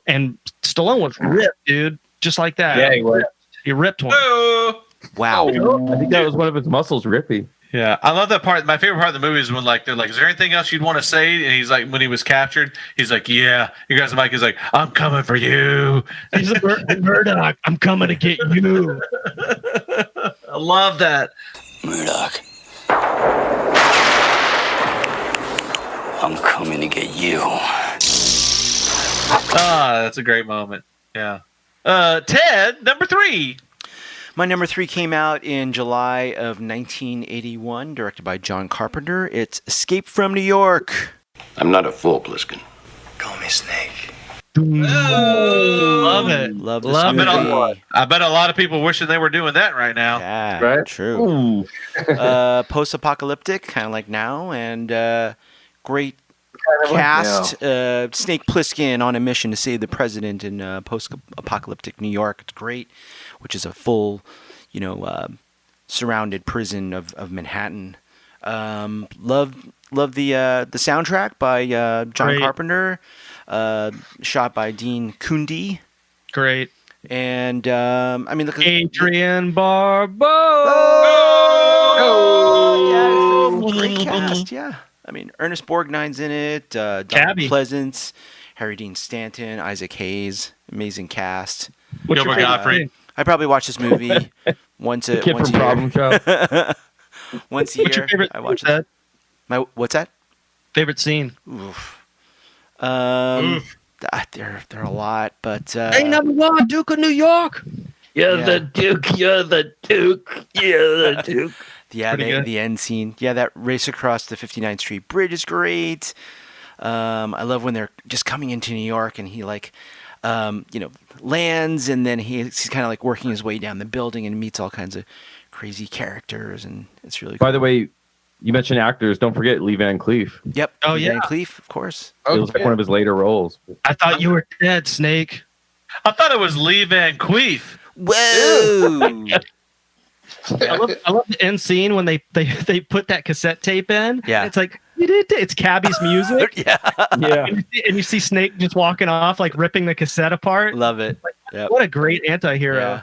And Stallone was ripped, dude. Just like that. Yeah, he was. He ripped one. Wow. I think that was one of his muscles ripping. Yeah, I love that part. My favorite part of the movie is when they're like, "Is there anything else you'd want to say?" And he's like, when he was captured, he's like, "Yeah." He grabs the mic. He's like, "I'm coming for you." He's like, "Murdoch, I'm coming to get you." I love that. Murdoch. I'm coming to get you. That's a great moment. Yeah. Ted, number 3. My number 3 came out in July of 1981, directed by John Carpenter. It's Escape from New York. I'm not a fool, Pliskin. Call me Snake. Love it. Love this movie. I bet a lot of people wishing they were doing that right now. Yeah, right? True. Post-apocalyptic, kind of like now, and great cast. Snake Plissken on a mission to save the president in post-apocalyptic New York. It's great, which is a full, surrounded prison of Manhattan. Love the soundtrack by John Carpenter. Shot by Dean Kundi. Great. And look at Adrian Barbeau. Great cast, yeah. Ernest Borgnine's in it. Donald Pleasance, Harry Dean Stanton, Isaac Hayes. Amazing cast. Gilbert Gottfried. I probably watch this movie once a Kid from Problem Child. Once a year. What's your favorite? I watch it. What's that? Favorite scene? Oof. There are a lot, but hey, number 1, Duke of New York. You're the Duke. You're the Duke. You're the Duke. Yeah, the end scene. Yeah, that race across the 59th Street Bridge is great. I love when they're just coming into New York and he lands and then he's kind of like working his way down the building and meets all kinds of crazy characters and it's really cool. By the way, you mentioned actors. Don't forget Lee Van Cleef. Yep. Oh, Lee yeah. Van Cleef, of course. It was like one of his later roles. I thought you were dead, Snake. I thought it was Lee Van Cleef. Whoa. I love the end scene when they put that cassette tape in. Yeah. It's like, it's Cabby's music. Yeah. And you see Snake just walking off, like ripping the cassette apart. Love it. Like, Yep. What a great anti-hero. Yeah.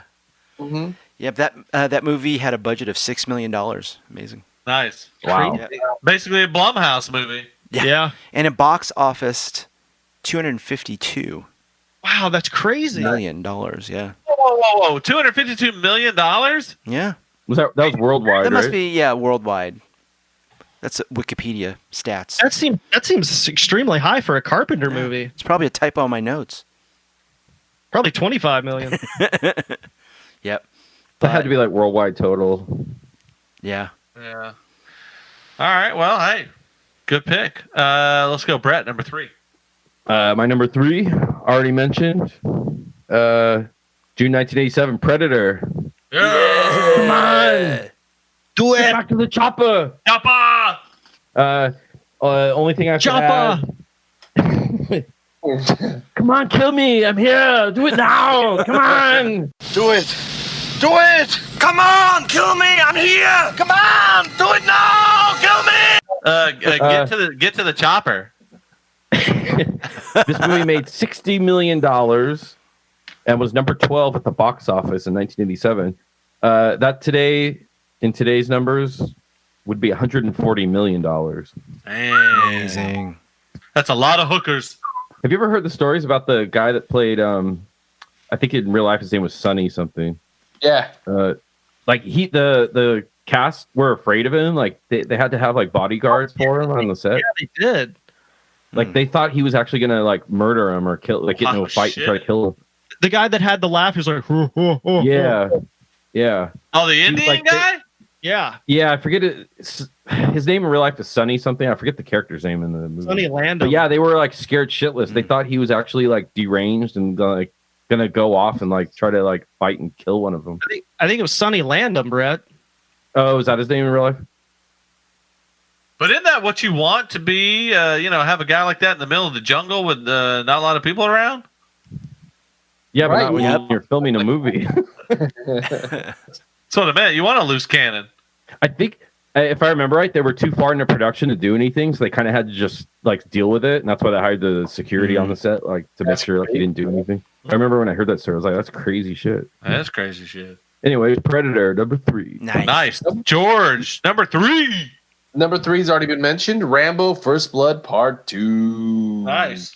Mm-hmm. Yep, that movie had a budget of $6 million. Amazing. Nice. Wow. Yeah. Basically a Blumhouse movie. Yeah. And it box officed $252 Wow, that's crazy. million. Yeah. Whoa. $252 million? Yeah. That was worldwide, That must right? be worldwide. That's Wikipedia stats. That seems extremely high for a Carpenter movie. It's probably a typo on my notes. Probably 25 million. Yep. That had to be like worldwide total. Yeah. Yeah. All right. Well, hey, good pick. Let's go, Brett. Number 3. My number 3, already mentioned. June 1987, Predator. Yeah. Come on. Do Get back to the chopper. Chopper. Only thing I have Chopper. to add. Come on, kill me. I'm here. Do it now. Come on. Do it. Do it. Come on, kill me. I'm here. Come on, do it now. Kill me. Get to the chopper. This movie made $60 million and was number 12 at the box office in 1987. That in today's numbers, would be $140 million. Amazing. That's a lot of hookers. Have you ever heard the stories about the guy that played, I think in real life his name was Sonny something. Yeah. Like the cast were afraid of him. Like they had to have like bodyguards for him on the set. Yeah, they did. Like they thought he was actually gonna like murder him or kill, like get into a fight and try to kill him. The guy that had the laugh was like, Yeah. Oh, the Indian guy. Yeah. I forget it. His name in real life is Sonny something. I forget the character's name in the movie. Sonny Landham. But yeah, they were like scared shitless. They thought he was actually like deranged and like gonna go off and like try to like fight and kill one of them. I think it was Sonny Landham, Brett. Oh, is that his name in real life? But isn't that what you want to be? Have a guy like that in the middle of the jungle with not a lot of people around. Yeah, but not when you're filming a movie. That's what I meant. You want a loose cannon. I think, if I remember right, they were too far into production to do anything, so they kind of had to just like deal with it, and that's why they hired the security on the set, like to make sure like he didn't do anything. I remember when I heard that story, I was like, "That's crazy shit." That's crazy shit. Anyway, Predator number 3. Nice, George. Number 3. Number 3's already been mentioned. Rambo: First Blood Part 2. Nice.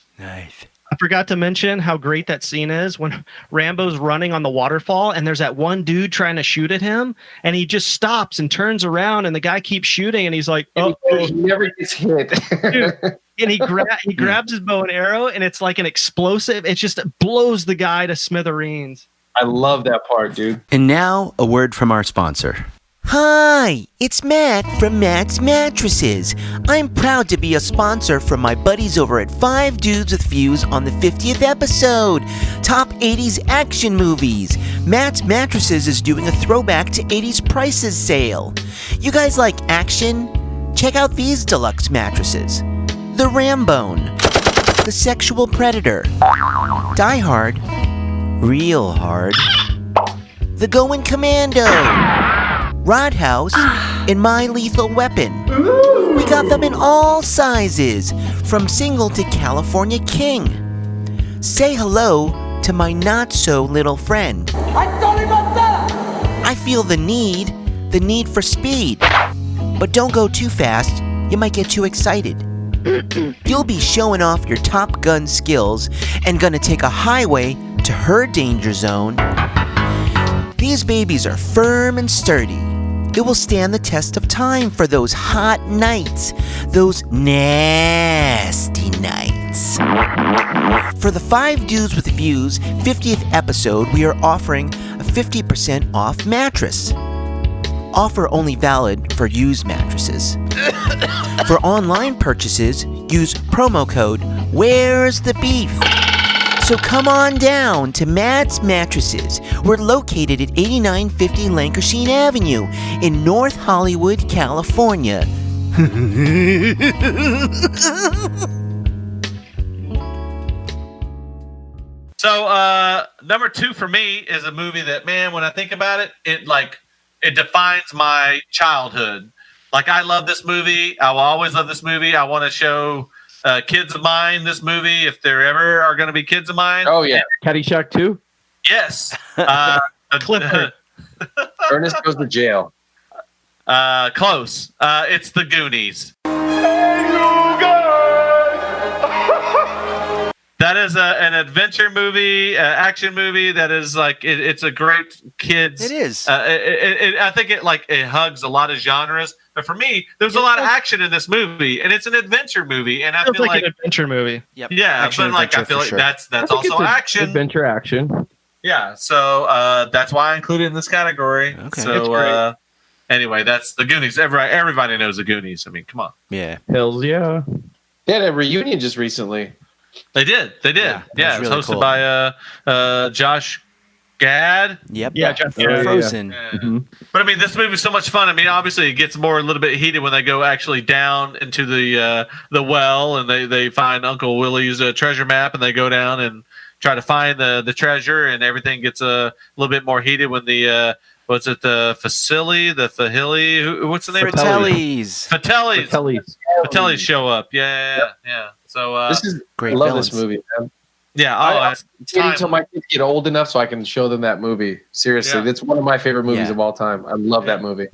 I forgot to mention how great that scene is when Rambo's running on the waterfall and there's that one dude trying to shoot at him and he just stops and turns around and the guy keeps shooting and he's like, oh, he never gets hit. Dude. And he grabs his bow and arrow and it's like an explosive. It just blows the guy to smithereens. I love that part, dude. And now a word from our sponsor. Hi, it's Matt from Matt's Mattresses. I'm proud to be a sponsor from my buddies over at 5 Dudes with Views on the 50th episode. Top 80s action movies. Matt's Mattresses is doing a throwback to 80s prices sale. You guys like action? Check out these deluxe mattresses. The Rambone. The Sexual Predator. Die Hard. Real Hard. The Going Commando. Roadhouse, and My Lethal Weapon. We got them in all sizes, from single to California King. Say hello to my not-so-little friend. I feel the need for speed. But don't go too fast, you might get too excited. You'll be showing off your Top Gun skills and gonna take a highway to her danger zone. These babies are firm and sturdy. It will stand the test of time for those hot nights, those nasty nights. For the 5 Dudes with Views 50th episode, we are offering a 50% off mattress. Offer only valid for used mattresses. For online purchases, use promo code Where's the Beef. So come on down to Matt's Mattresses. We're located at 8950 Lancashire Avenue in North Hollywood, California. So, number 2 for me is a movie that, man, when I think about it, it defines my childhood. Like, I love this movie. I will always love this movie. I want to show kids of mine this movie if there ever are going to be kids of mine. Oh yeah, Caddyshack 2. Yes. Clifford. Ernest Goes to Jail. Close. It's The Goonies. That is an adventure movie, action movie. That is like it's a great kids. It is. I think it hugs a lot of genres. But for me, there's a lot of action in this movie, and it's an adventure movie. And I feel like an adventure movie. Yep. Yeah, Action but like I adventure feel for like sure. that's also action. Adventure action. Yeah, so that's why I included it in this category. Okay. So anyway, that's The Goonies. Everybody knows The Goonies. I mean, come on. Yeah. Hells yeah. They had a reunion just recently. They did. Yeah, that it was was really hosted cool. by Josh Gad. Yep. Yeah, Josh From Gad. Frozen. Mm-hmm. But I mean, this movie's so much fun. I mean, obviously, it gets a little bit heated when they go actually down into the well and they find Uncle Willie's treasure map and they go down and try to find the treasure, and everything gets a little bit more heated when the the Fahili, what's the name? Fratellis show up. Yeah. So this is great. I love villains. this movie, man. yeah. I'm waiting until my kids get old enough so I can show them that movie. Seriously, Yeah. it's one of my favorite movies Yeah. of all time. I love that movie.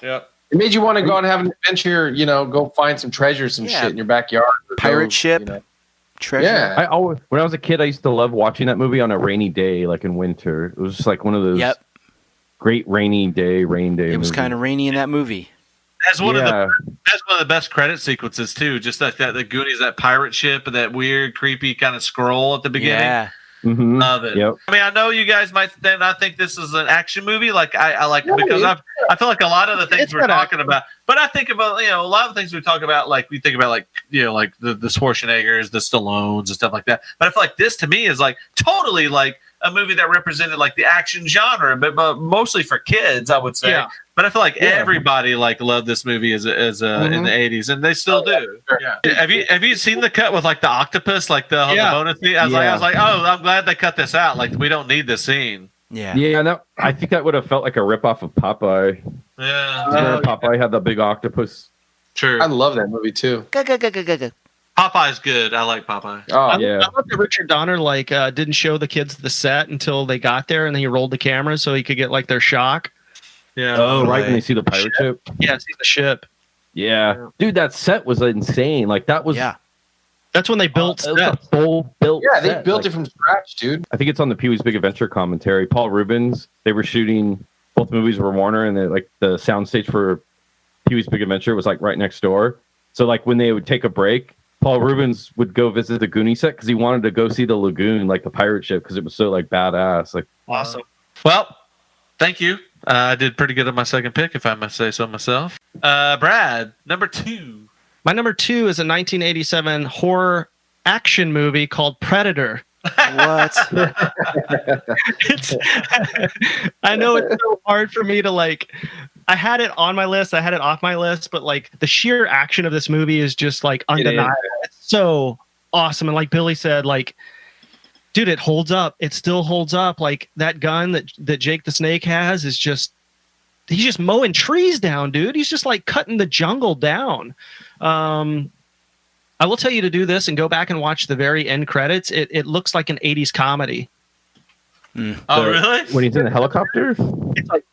Yeah. It made you want to go and have an adventure. Go find some treasure, some Yeah. shit in your backyard. or Pirate go, ship. Treasure. Yeah. When I was a kid, I used to love watching that movie on a rainy day, like in winter. It was just like one of those Yep. great rain day. It was movies. kind of rainy in that movie. has one of the best credit sequences too. Just like that, the Goonies, that pirate ship, and that weird, creepy kind of scroll at the beginning. Yeah. Mm-hmm. Love it. Yep. I mean, I know you guys might not think this is an action movie. Like I like because I feel like a lot of the things we're talking about. But I think about a lot of the things we talk about. Like we think about like the Schwarzeneggers, the Stallones, and stuff like that. But I feel like this to me is like totally like a movie that represented like the action genre, but mostly for kids, I would say. Yeah. But I feel like everybody like loved this movie as in the 80s, and they still do. Yeah. Have you seen the cut with like the octopus, like the bonus scene? I was like, oh, I'm glad they cut this out. Like we don't need this scene. Yeah. Yeah, I think that would have felt like a ripoff of Popeye. Yeah. Popeye had the big octopus. True. I love that movie too. Popeye's good. I like Popeye. Oh yeah. I love that Richard Donner didn't show the kids the set until they got there, and then he rolled the camera so he could get like their shock. Yeah. Oh, right. When they see the pirate ship. Yeah, see the ship. Yeah. Dude, that set was insane. Like that was. Yeah. That's when they built a full built. Yeah, they set. built it from scratch, dude. I think it's on the Pee-wee's Big Adventure commentary. Paul Rubens. They were shooting. Both movies were Warner, and like the soundstage for Pee-wee's Big Adventure was like right next door. So like when they would take a break, Paul Rubens would go visit the Goonie set because he wanted to go see the lagoon, like the pirate ship, because it was so like badass. Like awesome. Well, thank you. I did pretty good on my second pick, if I must say so myself. Brad, number 2. My number 2 is a 1987 horror action movie called Predator. What? I know it's so hard for me to like. I had it on my list. I had it off my list, but like the sheer action of this movie is just like undeniable. It's so awesome, and like Billy said, like, dude, it holds up. It still holds up. Like that gun that Jake the Snake has is just. He's just mowing trees down, dude. He's just like cutting the jungle down. I will tell you to do this and go back and watch the very end credits. It looks like an 80s comedy. Oh, really? When he's in the helicopter? It's like,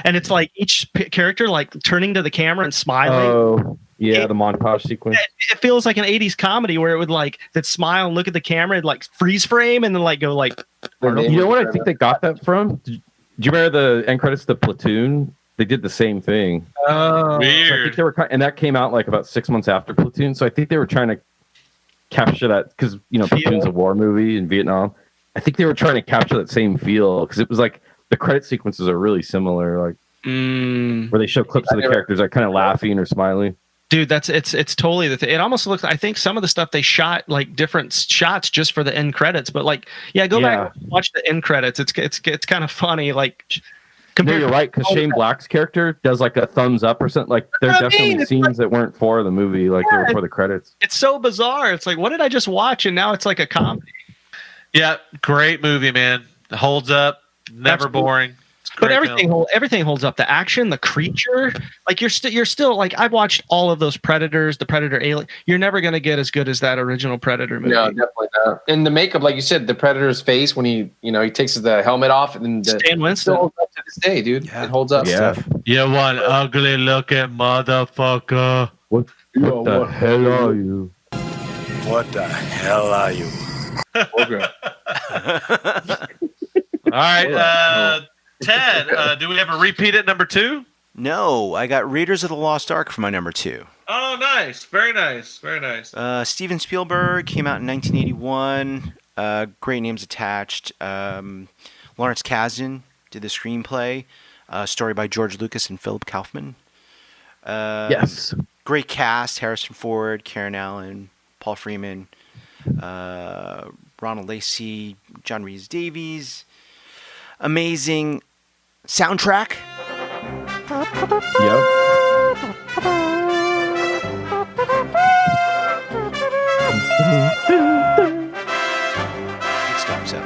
and it's like each character like turning to the camera and smiling. Oh, yeah, the montage sequence. It feels like an 80s comedy where it would like that smile and look at the camera and like freeze frame and then like go like. You know what I think they got that from? Do you remember the end credits to Platoon? They did the same thing. Oh, weird. So I think they were, and that came out like about 6 months after Platoon. So I think they were trying to capture that because Platoon's a war movie in Vietnam. I think they were trying to capture that same feel because it was like the credit sequences are really similar, like where they show clips of the characters like kind of laughing or smiling. Dude, it's totally the thing. It almost looks. I think some of the stuff they shot like different shots just for the end credits, but like go back and watch the end credits. It's kind of funny. Like, no, you're right because Shane Black's character does like a thumbs up or something. Like there's definitely scenes that weren't for the movie, like they were for the credits. It's so bizarre. It's like, what did I just watch? And now it's like a comedy. Yeah, great movie, man. It holds up, never boring. But everything holds up. The action, the creature, like you're still like I've watched all of those Predators, the Predator Alien. You're never gonna get as good as that original Predator movie. No, definitely not. And the makeup, like you said, the Predator's face when he takes the helmet off and Stan Winston holds up to this day, dude. Yeah. It holds up. Yeah. You one ugly looking motherfucker. What the hell are you? What the hell are you? Okay. All right, Ted, do we have a repeat at number 2? No, I got Raiders of the Lost Ark for my number 2. Oh, nice. Very nice. Very nice. Steven Spielberg came out in 1981. Great names attached. Lawrence Kasdan did the screenplay. Story by George Lucas and Philip Kaufman. Yes. Great cast. Harrison Ford, Karen Allen, Paul Freeman, Ronald Lacey, John Rhys-Davies. Amazing soundtrack. Yep. Good stuff. So.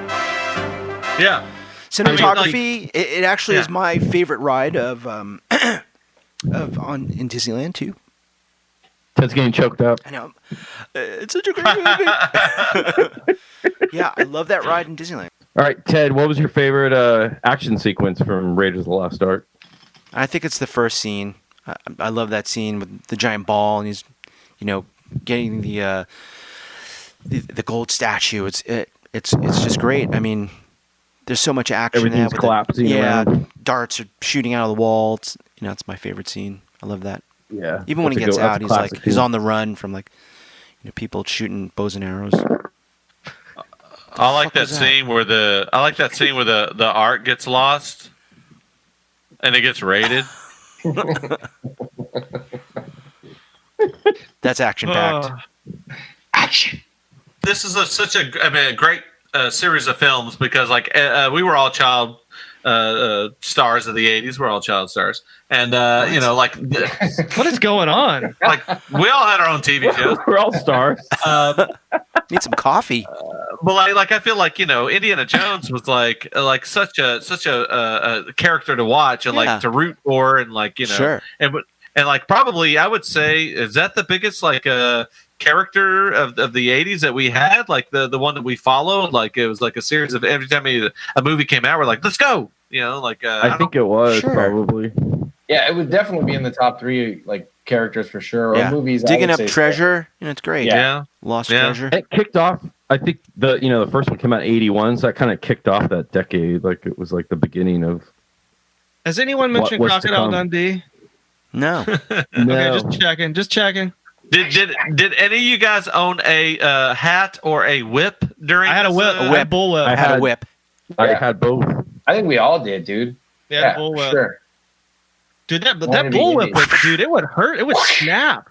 Yeah. Cinematography. It actually is my favorite ride of in Disneyland too. Ted's getting choked up. I know. It's such a great movie. Yeah, I love that ride in Disneyland. All right, Ted, what was your favorite action sequence from Raiders of the Lost Ark? I think it's the first scene. I love that scene with the giant ball and he's, getting the gold statue. It's just great. I mean, There's so much action. Everything's collapsing around. Darts are shooting out of the wall. It's it's my favorite scene. I love that. Yeah. Even when he gets out, he's on the run from people shooting bows and arrows. I like that scene where the art gets lost and it gets raided. That's action packed. Action. This is such a great series of films because we were all child stars of the 80s. We're all child stars, and what is going on? Like we all had our own TV shows. We're all stars. Need some coffee. But I feel like Indiana Jones was such a character to watch and to root for and Sure. and probably I would say is that the biggest character of the 80s that we had, the one that we followed, it was a series of every time a movie came out we're like, let's go, I think it was probably. Yeah, it would definitely be in the top 3 characters for sure. Or movies. Digging Up Treasure, it's great. Yeah. Lost Treasure. It kicked off. I think the first one came out in 81, so that kind of kicked off that decade. It was the beginning of. Has anyone mentioned Crocodile Dundee? No. No. Okay, just checking. Did any of you guys own a hat or a whip during? I had a whip. A whip. Bullwhip. I had a whip. I had both. I think we all did, dude. Yeah, bullwhip. Sure. Dude, that bullwhip, dude, it would hurt. It would snap.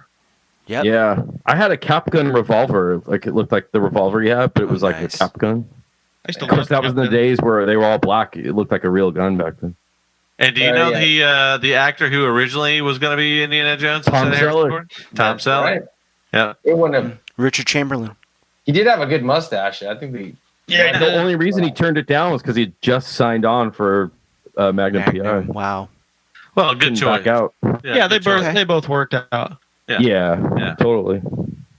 Yep. Yeah, I had a cap gun revolver. It looked like the revolver you have, but it was nice. a cap gun. Of course, that was in the days where they were all black. It looked like a real gun back then. And do you know the actor who originally was going to be Indiana Jones? Tom Selleck. Tom Selleck. Right. Yeah. It wouldn't have. Richard Chamberlain. He did have a good mustache. I think Yeah. The only reason he turned it down was because he just signed on for Magnum PI. Wow. Well, good choice. Back out. Yeah, they both worked out. Yeah, totally.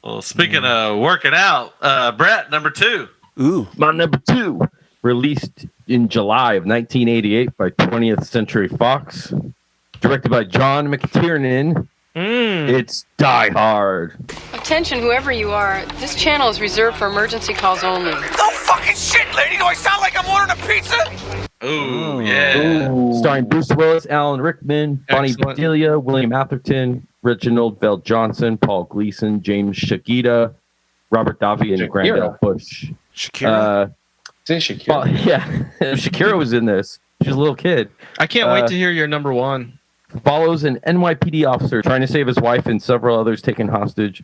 Well, speaking of working out, Brett, number 2. Ooh. My number 2, released in July of 1988 by 20th Century Fox, directed by John McTiernan. It's Die Hard. Attention, whoever you are, this channel is reserved for emergency calls only. No fucking shit, lady! Do I sound like I'm ordering a pizza? Ooh, yeah. Starring Bruce Willis, Alan Rickman, Bonnie Excellent. Bedelia, William Atherton, Reginald Bell Johnson, Paul Gleason, James Shakita, Robert Davi, and Grandel Bush. Shakira. Shakira. Yeah, Shakira was in this. She was a little kid. I can't wait to hear your number 1. Follows an NYPD officer trying to save his wife and several others taken hostage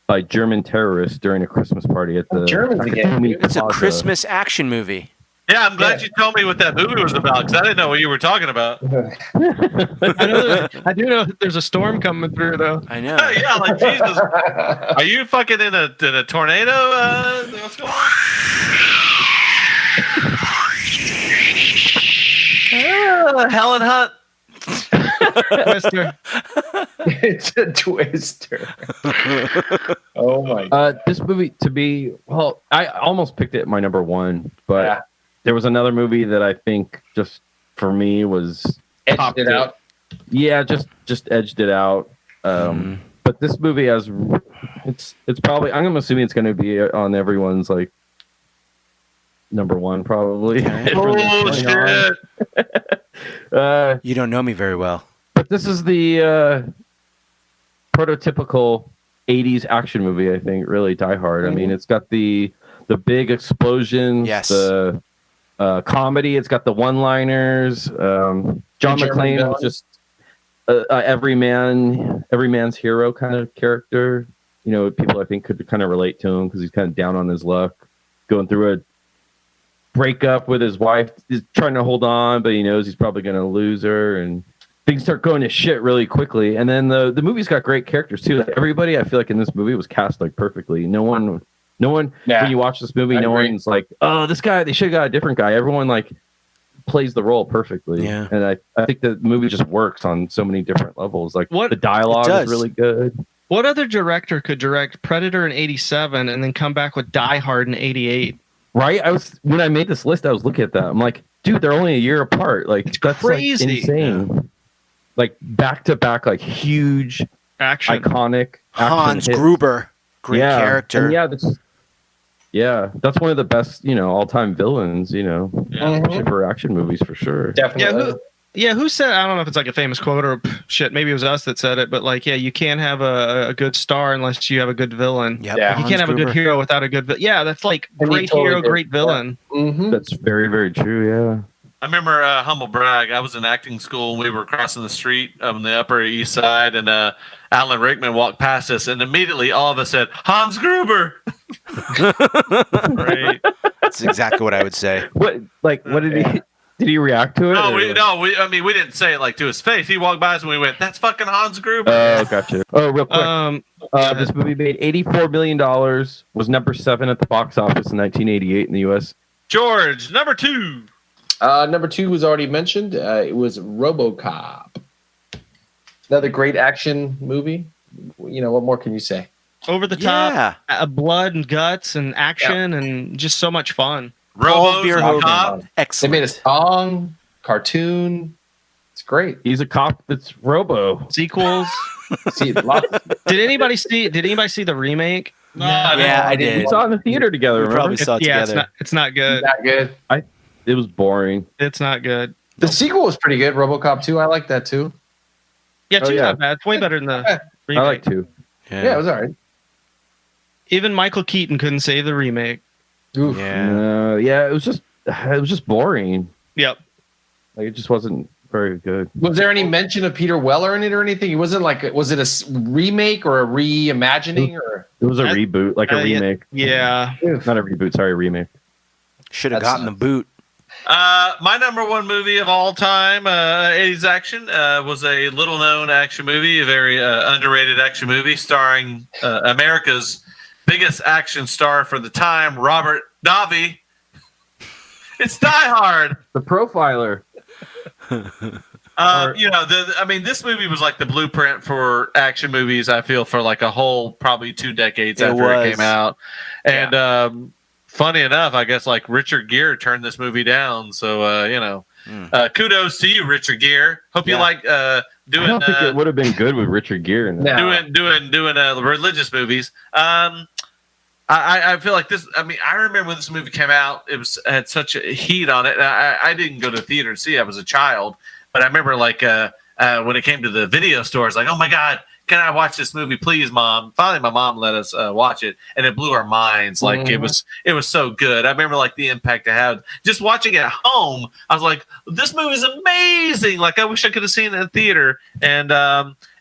by German terrorists during a Christmas party at the Akademi It's a Plaza. Christmas action movie. Yeah, I'm glad you told me what that movie was about because I didn't know what you were talking about. I do know that there's a storm coming through, though. I know. Yeah, Jesus. Are you fucking in a tornado? What's going on? Helen Hunt. Twister. It's a twister. Oh my god. This movie, to be, well, I almost picked it at my number 1, but there was another movie that I think just for me was Edged it out. Yeah, just edged it out. But this movie has, it's probably, I'm assuming it's going to be on everyone's number 1 probably. Oh shit! You don't know me very well. But this is the prototypical 80s action movie, I think, really, Die Hard. I mean, it's got the big explosions, the comedy, it's got the one-liners. John McClane was just every man's hero kind of character. People I think could kind of relate to him because he's kind of down on his luck, going through a breakup with his wife. He's trying to hold on, but he knows he's probably going to lose her, and things start going to shit really quickly. And then the movie's got great characters too. Everybody I feel like in this movie was cast perfectly. No one when you watch this movie, one's like, oh, this guy, they should have got a different guy. Everyone plays the role perfectly. Yeah. And I think the movie just works on so many different levels. The dialogue is really good. What other director could direct Predator in 87 and then come back with Die Hard in 88? Right? When I made this list, I was looking at that. I'm like, dude, they're only a year apart. That's crazy. Insane. Yeah. Back to back, huge action, iconic Hans action Gruber, great character. And Yeah, that's one of the best, all-time villains, especially for action movies for sure. Definitely. Who said, I don't know if it's like a famous quote or shit, maybe it was us that said it, but like, you can't have a good star unless you have a good villain. Yep. Yeah. Like, you can't have a good hero without a good that's like great hero, great villain. Mm-hmm. That's very, very true, yeah. I remember, humble brag, I was in acting school and we were crossing the street on the Upper East Side, and Alan Rickman walked past us, and immediately all of us said, Hans Gruber. Right. That's exactly what I would say. What did he react to it? We didn't say it like to his face. He walked by us and we went, that's fucking Hans Gruber. Oh, gotcha. Oh, real quick. This movie made $84 million, was number 7 at the box office in 1988 in the U.S. George, number 2. Number 2 was already mentioned. It was RoboCop. Another great action movie. What more can you say? Over the top, blood and guts and action and just so much fun. RoboCop. Excellent. They made a song, cartoon. It's great. He's a cop that's Robo. Sequels. Did anybody see the remake? No, I did. We saw it in the theater together. We probably saw it together. It's not good. Not good. It was boring. It's not good. The sequel was pretty good. RoboCop 2. I like that too. Yeah, 2's not bad. It's way better than the remake. I like 2. Yeah, it was all right. Even Michael Keaton couldn't save the remake. Oof. Yeah, it was just boring. Yep. Like, it just wasn't very good. Was there any mention of Peter Weller in it or anything? It wasn't like, was it a remake or a reimagining or? It was a reboot, like a remake. Yeah. Not a reboot, sorry, a remake. Should have gotten the boot. My number 1 movie of all time, 80s action, was a little-known action movie, a very underrated action movie starring America's biggest action star for the time, Robert Davi. It's Die Hard. The Profiler. This movie was like the blueprint for action movies, I feel, for like a whole probably 2 decades after it came out. And funny enough, I guess like Richard Gere turned this movie down. So, kudos to you, Richard Gere. Hope you like doing. I don't think it would have been good with Richard Gere in that. Doing religious movies. I feel like this. I mean, I remember when this movie came out, had such a heat on it. I didn't go to the theater to see it. I was a child, but I remember like when it came to the video stores, like, oh my God, can I watch this movie, please, Mom? Finally, my mom let us watch it, and it blew our minds. Like it was so good. I remember like the impact it had. Just watching it at home, I was like, this movie's amazing. Like I wish I could have seen it in the theater, and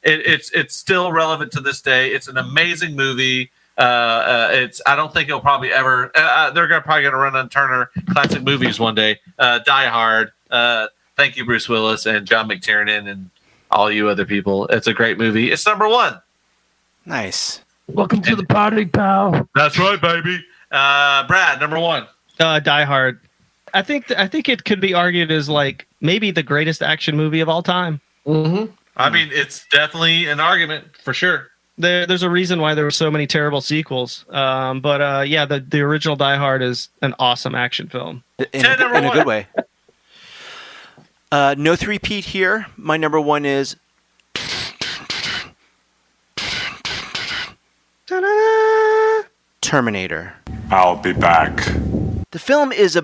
it's still relevant to this day. It's an amazing movie. I don't think it'll probably ever. They're probably gonna run on Turner Classic Movies one day. Die Hard. Thank you, Bruce Willis and John McTiernan and all you other people. It's a great movie. It's number 1. Nice. Welcome to the party, pal. That's right, baby. Brad, number 1. Die Hard. I think it could be argued as like maybe the greatest action movie of all time. Mm-hmm. I mean, it's definitely an argument for sure. There's a reason why there were so many terrible sequels. The original Die Hard is an awesome action film. In a good way. No three-peat here. My number 1 is Terminator. I'll be back. The film is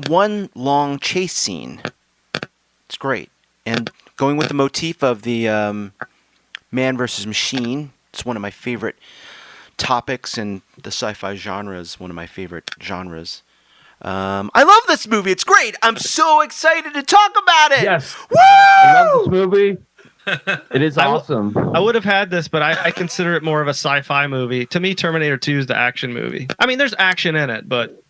one long chase scene. It's great. And going with the motif of the man versus machine, it's one of my favorite topics, and the sci-fi genre is one of my favorite genres. I love this movie. It's great. I'm so excited to talk about it. Yes. Woo! I love this movie. It is awesome. I would have had this, but I consider it more of a sci-fi movie. To me, Terminator 2 is the action movie. I mean, there's action in it, but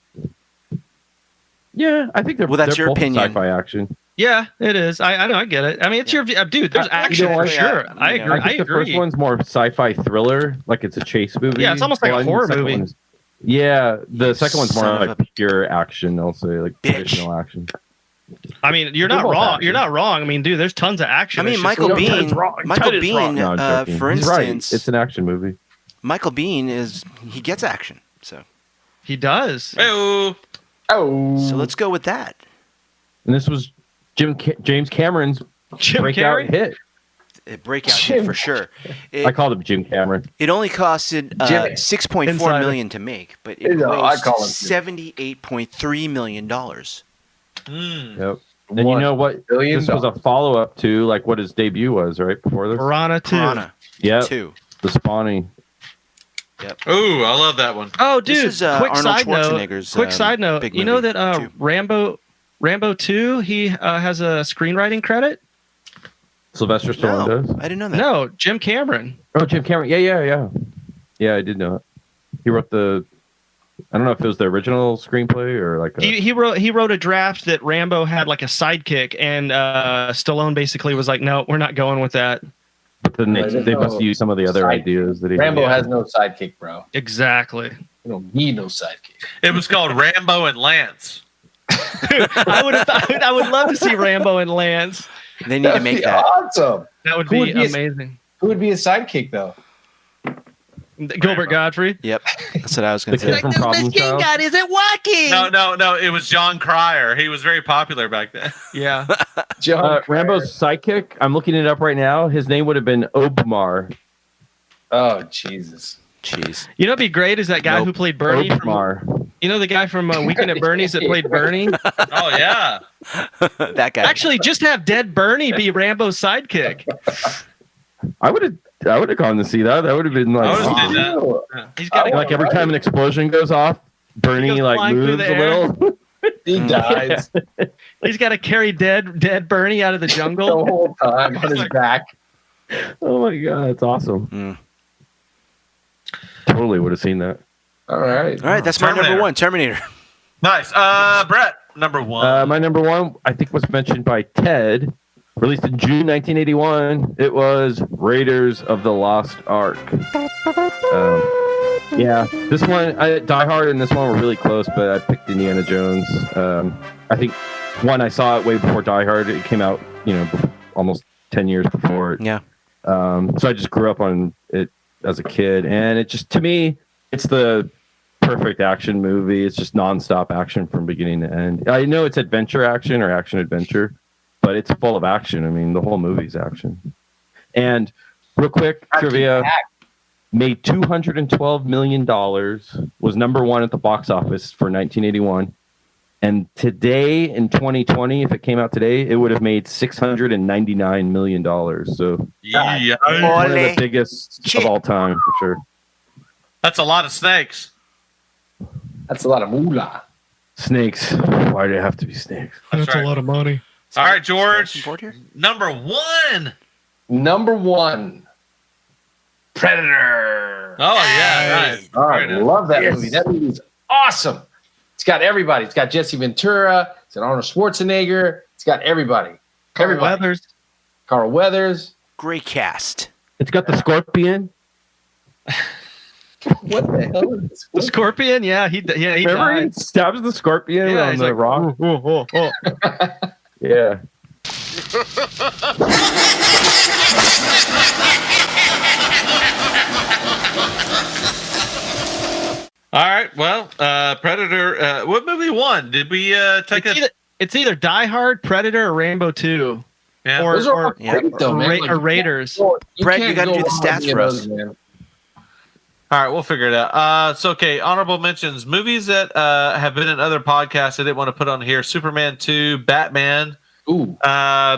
yeah, I think that's your both opinion. Sci-fi action. Yeah, it is. I know. I get it. I mean, it's your dude. There's action for sure. I agree. I think the first one's more sci-fi thriller, like it's a chase movie. Yeah, it's almost like a horror movie. Yeah, the second one's more like pure action. I'll say like traditional action. I mean, you're not wrong. You're not wrong. I mean, dude, there's tons of action. I mean, Michael Biehn, for instance, right. It's an action movie. Michael Biehn he gets action, so he does. Oh, so let's go with that. And this was James Cameron's breakout hit. a breakout hit for sure. I called him Jim Cameron. It only costed $6.4 million to make, but it grossed $78.3 million. Yep. And you know what? This was a follow-up to like what his debut was, right before this. Piranha 2. Yep. 2. The Spawning. Yep. Ooh, I love that one. Oh, dude! This is, quick Arnold side note. Schwarzenegger's, Quick side note. big You know movie, that Rambo 2, he has a screenwriting credit. Sylvester Stallone does. I didn't know that. No, Jim Cameron. Oh, Jim Cameron. Yeah, I did know it. He wrote the. I don't know if it was the original screenplay or like. He wrote a draft that Rambo had like a sidekick, and Stallone basically was like, "No, we're not going with that." But then they must use some of the other ideas that he. Rambo has no sidekick, bro. Exactly. You don't need no sidekick. It was called Rambo and Lance. I would love to see Rambo and Lance. They need to make that. Awesome. That would be amazing. Who would be a sidekick though? Gilbert Gottfried. Yep, that's what I was going to say. From Problem Child? God isn't walking. No. It was John Cryer. He was very popular back then. Yeah. Rambo's sidekick. I'm looking it up right now. His name would have been Obmar. Oh Jesus. Jeez. You know, what'd be great is that guy who played Bernie. You know the guy from Weekend at Bernie's that played Bernie. Oh yeah. That guy. Actually, just have dead Bernie be Rambo's sidekick. I would have gone to see that. That would have been like. He's got like every time an explosion goes off, Bernie like moves a little. He dies. He's got to carry dead Bernie out of the jungle the whole time on his back. Oh my god, that's awesome. Totally would have seen that. All right. That's my number one, Terminator. Nice. Brett, number one. My number one, I think, was mentioned by Ted. Released in June 1981. It was Raiders of the Lost Ark. Yeah, this one, Die Hard and this one were really close, but I picked Indiana Jones. I think I saw it way before Die Hard. It came out, almost 10 years before. Yeah. So I just grew up on it as a kid, and it just, to me, it's the perfect action movie. It's just nonstop action from beginning to end. I know it's adventure action or action adventure, but it's full of action. I mean, the whole movie's action. And real quick trivia, made $212 million, was number one at the box office for 1981. And today, in 2020, if it came out today, it would have made $699 million. So one of the biggest of all time, for sure. That's a lot of snakes. That's a lot of moolah. Snakes. Why do they have to be snakes? That's a lot of money. All right, George. Number one. Predator. Oh, yeah. Right. Oh, I love that movie. That movie is awesome. It's got everybody. It's got Jesse Ventura. It's got Arnold Schwarzenegger. It's got everybody. Carl Weathers. Great cast. It's got the Scorpion. What the hell is this? The Scorpion? Yeah, he Remember died. he stabs the Scorpion on the like, rock? Yeah. All right. Well, Predator. What movie won? Did we take It's either Die Hard, Predator, or Rambo 2. Yeah. Or Brett, Raiders. you got to do the stats for us. All right, we'll figure it out. So, okay, honorable mentions. Movies that have been in other podcasts I didn't want to put on here. Superman 2, Batman. Ooh.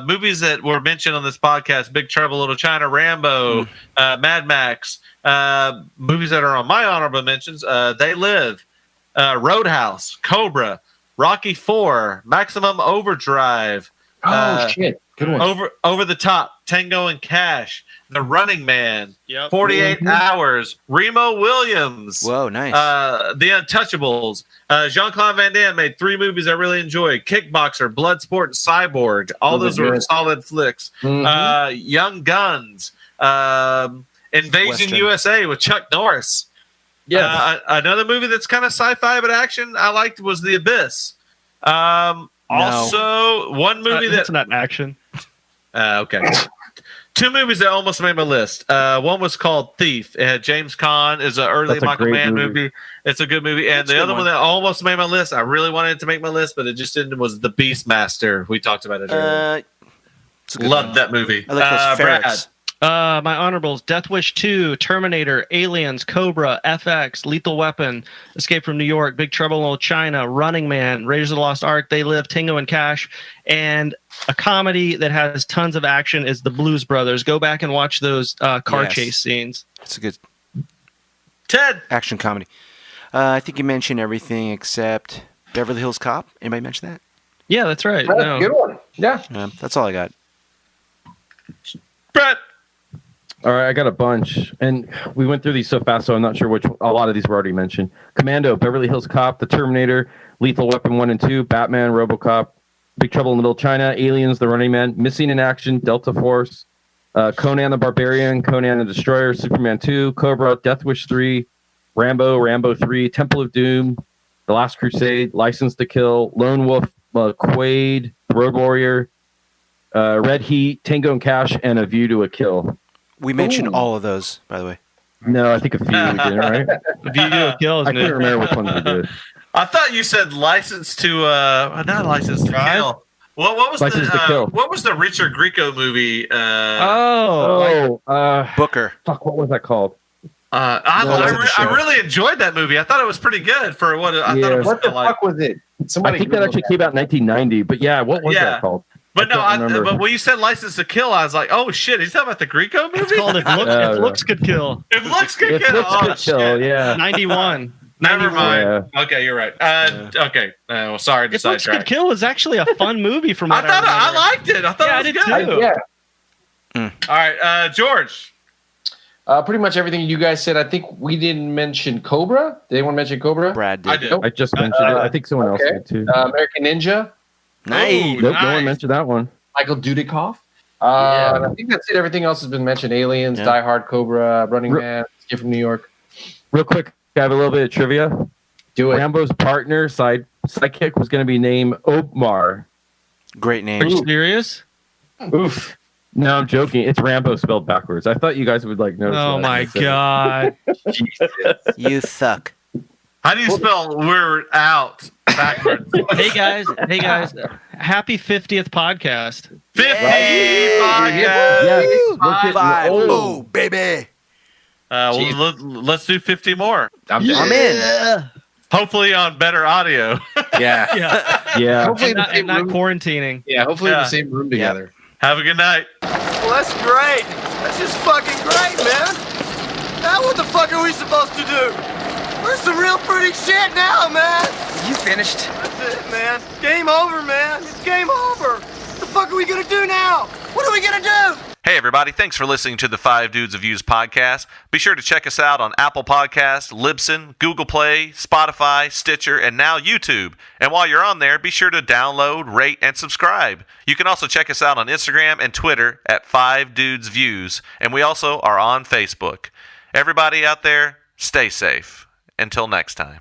Movies that were mentioned on this podcast. Big Trouble, Little China, Rambo, Mad Max. Movies that are on my honorable mentions. They Live, Roadhouse, Cobra, Rocky 4, Maximum Overdrive. Shit. Good one. Over the Top, Tango and Cash, The Running Man, 48 Mm-hmm. Hours, Remo Williams. Whoa, nice. The Untouchables. Jean-Claude Van Damme made 3 movies I really enjoyed. Kickboxer, Bloodsport, and Cyborg. All those were solid flicks. Mm-hmm. Young Guns. Invasion Western. USA with Chuck Norris. Yeah. Another movie that's kind of sci-fi but action I liked was The Abyss. Also, one movie that's not action. Okay. 2 movies that almost made my list. One was called Thief. It had James Caan. It's an early Michael Mann movie. It's a good movie. And the other one that almost made my list, I really wanted it to make my list, but it just didn't, was The Beastmaster. We talked about it earlier. Loved that movie. I like those ferrets. My honorables: Death Wish 2, Terminator, Aliens, Cobra, FX, Lethal Weapon, Escape from New York, Big Trouble in Little China, Running Man, Raiders of the Lost Ark, They Live, Tango and Cash, and a comedy that has tons of action is The Blues Brothers. Go back and watch those car chase scenes. It's a good Ted action comedy. I think you mentioned everything except Beverly Hills Cop. Anybody mention that? Yeah, that's right. That's a good one. Yeah. That's all I got. Brett. All right, I got a bunch, and we went through these so fast, so I'm not sure which. A lot of these were already mentioned. Commando, Beverly Hills Cop, The Terminator, Lethal Weapon 1 and 2, Batman, RoboCop, Big Trouble in Little China, Aliens, The Running Man, Missing in Action, Delta Force, Conan the Barbarian, Conan the Destroyer, Superman 2, Cobra, Death Wish 3, Rambo 3, Temple of Doom, The Last Crusade, License to Kill, Lone Wolf, Quaid, The Road Warrior, Red Heat, Tango and Cash, and A View to a Kill. We mentioned all of those, by the way. No, I think a few we did, right? A View to a Kill. I can't remember which ones we did. I thought you said License to not License to Kill. What was License to Kill. What was the Richard Grieco movie? Booker. Fuck, what was that called? I really enjoyed that movie. I thought it was pretty good for what I thought it was. What the fuck was it? I think that actually came out in 1990, but yeah, what was that called? But but when you said License to Kill, I was like, oh shit, he's talking about the Greco movie? It's called If Looks Could Kill. If Looks Could Kill. Looks Could Kill, yeah. 91. Never mind. Yeah. Okay, you're right. Okay. Well, sorry to If Looks sidetrack. Could Kill was actually a fun movie from what I liked it. I thought it was I did good. too. All right, George. Pretty much everything you guys said. I think we didn't mention Cobra. Did anyone mention Cobra? Brad did. I did. I just mentioned it. I think someone else did too. American Ninja. Nice. Nope, no one mentioned that one. Michael Dudikoff. I think that's it. Everything else has been mentioned. Aliens, Die Hard, Cobra, Running Man, Escape from New York. Real quick, I have a little bit of trivia. Do it. Rambo's partner, sidekick, was going to be named Omar. Great name. Are you serious? Oof. No, I'm joking. It's Rambo spelled backwards. I thought you guys would like notice. Oh my god. Jesus. You suck. How do you spell "we're out" backwards? Hey guys. Happy 50th podcast. 50 podcast. Oh, baby. Let's do 50 more. I'm in. Hopefully on better audio. Yeah. Hopefully and not quarantining. Yeah, hopefully in the same room together. Have a good night. Well, that's great. That's just fucking great, man. Now what the fuck are we supposed to do? We're some real pretty shit now, man. You finished? That's it, man. Game over, man. It's game over. What the fuck are we gonna do now? What are we gonna do? Hey, everybody. Thanks for listening to the 5 Dudes of Views podcast. Be sure to check us out on Apple Podcasts, Libsyn, Google Play, Spotify, Stitcher, and now YouTube. And while you're on there, be sure to download, rate, and subscribe. You can also check us out on Instagram and Twitter at 5 Dudes Views. And we also are on Facebook. Everybody out there, stay safe. Until next time.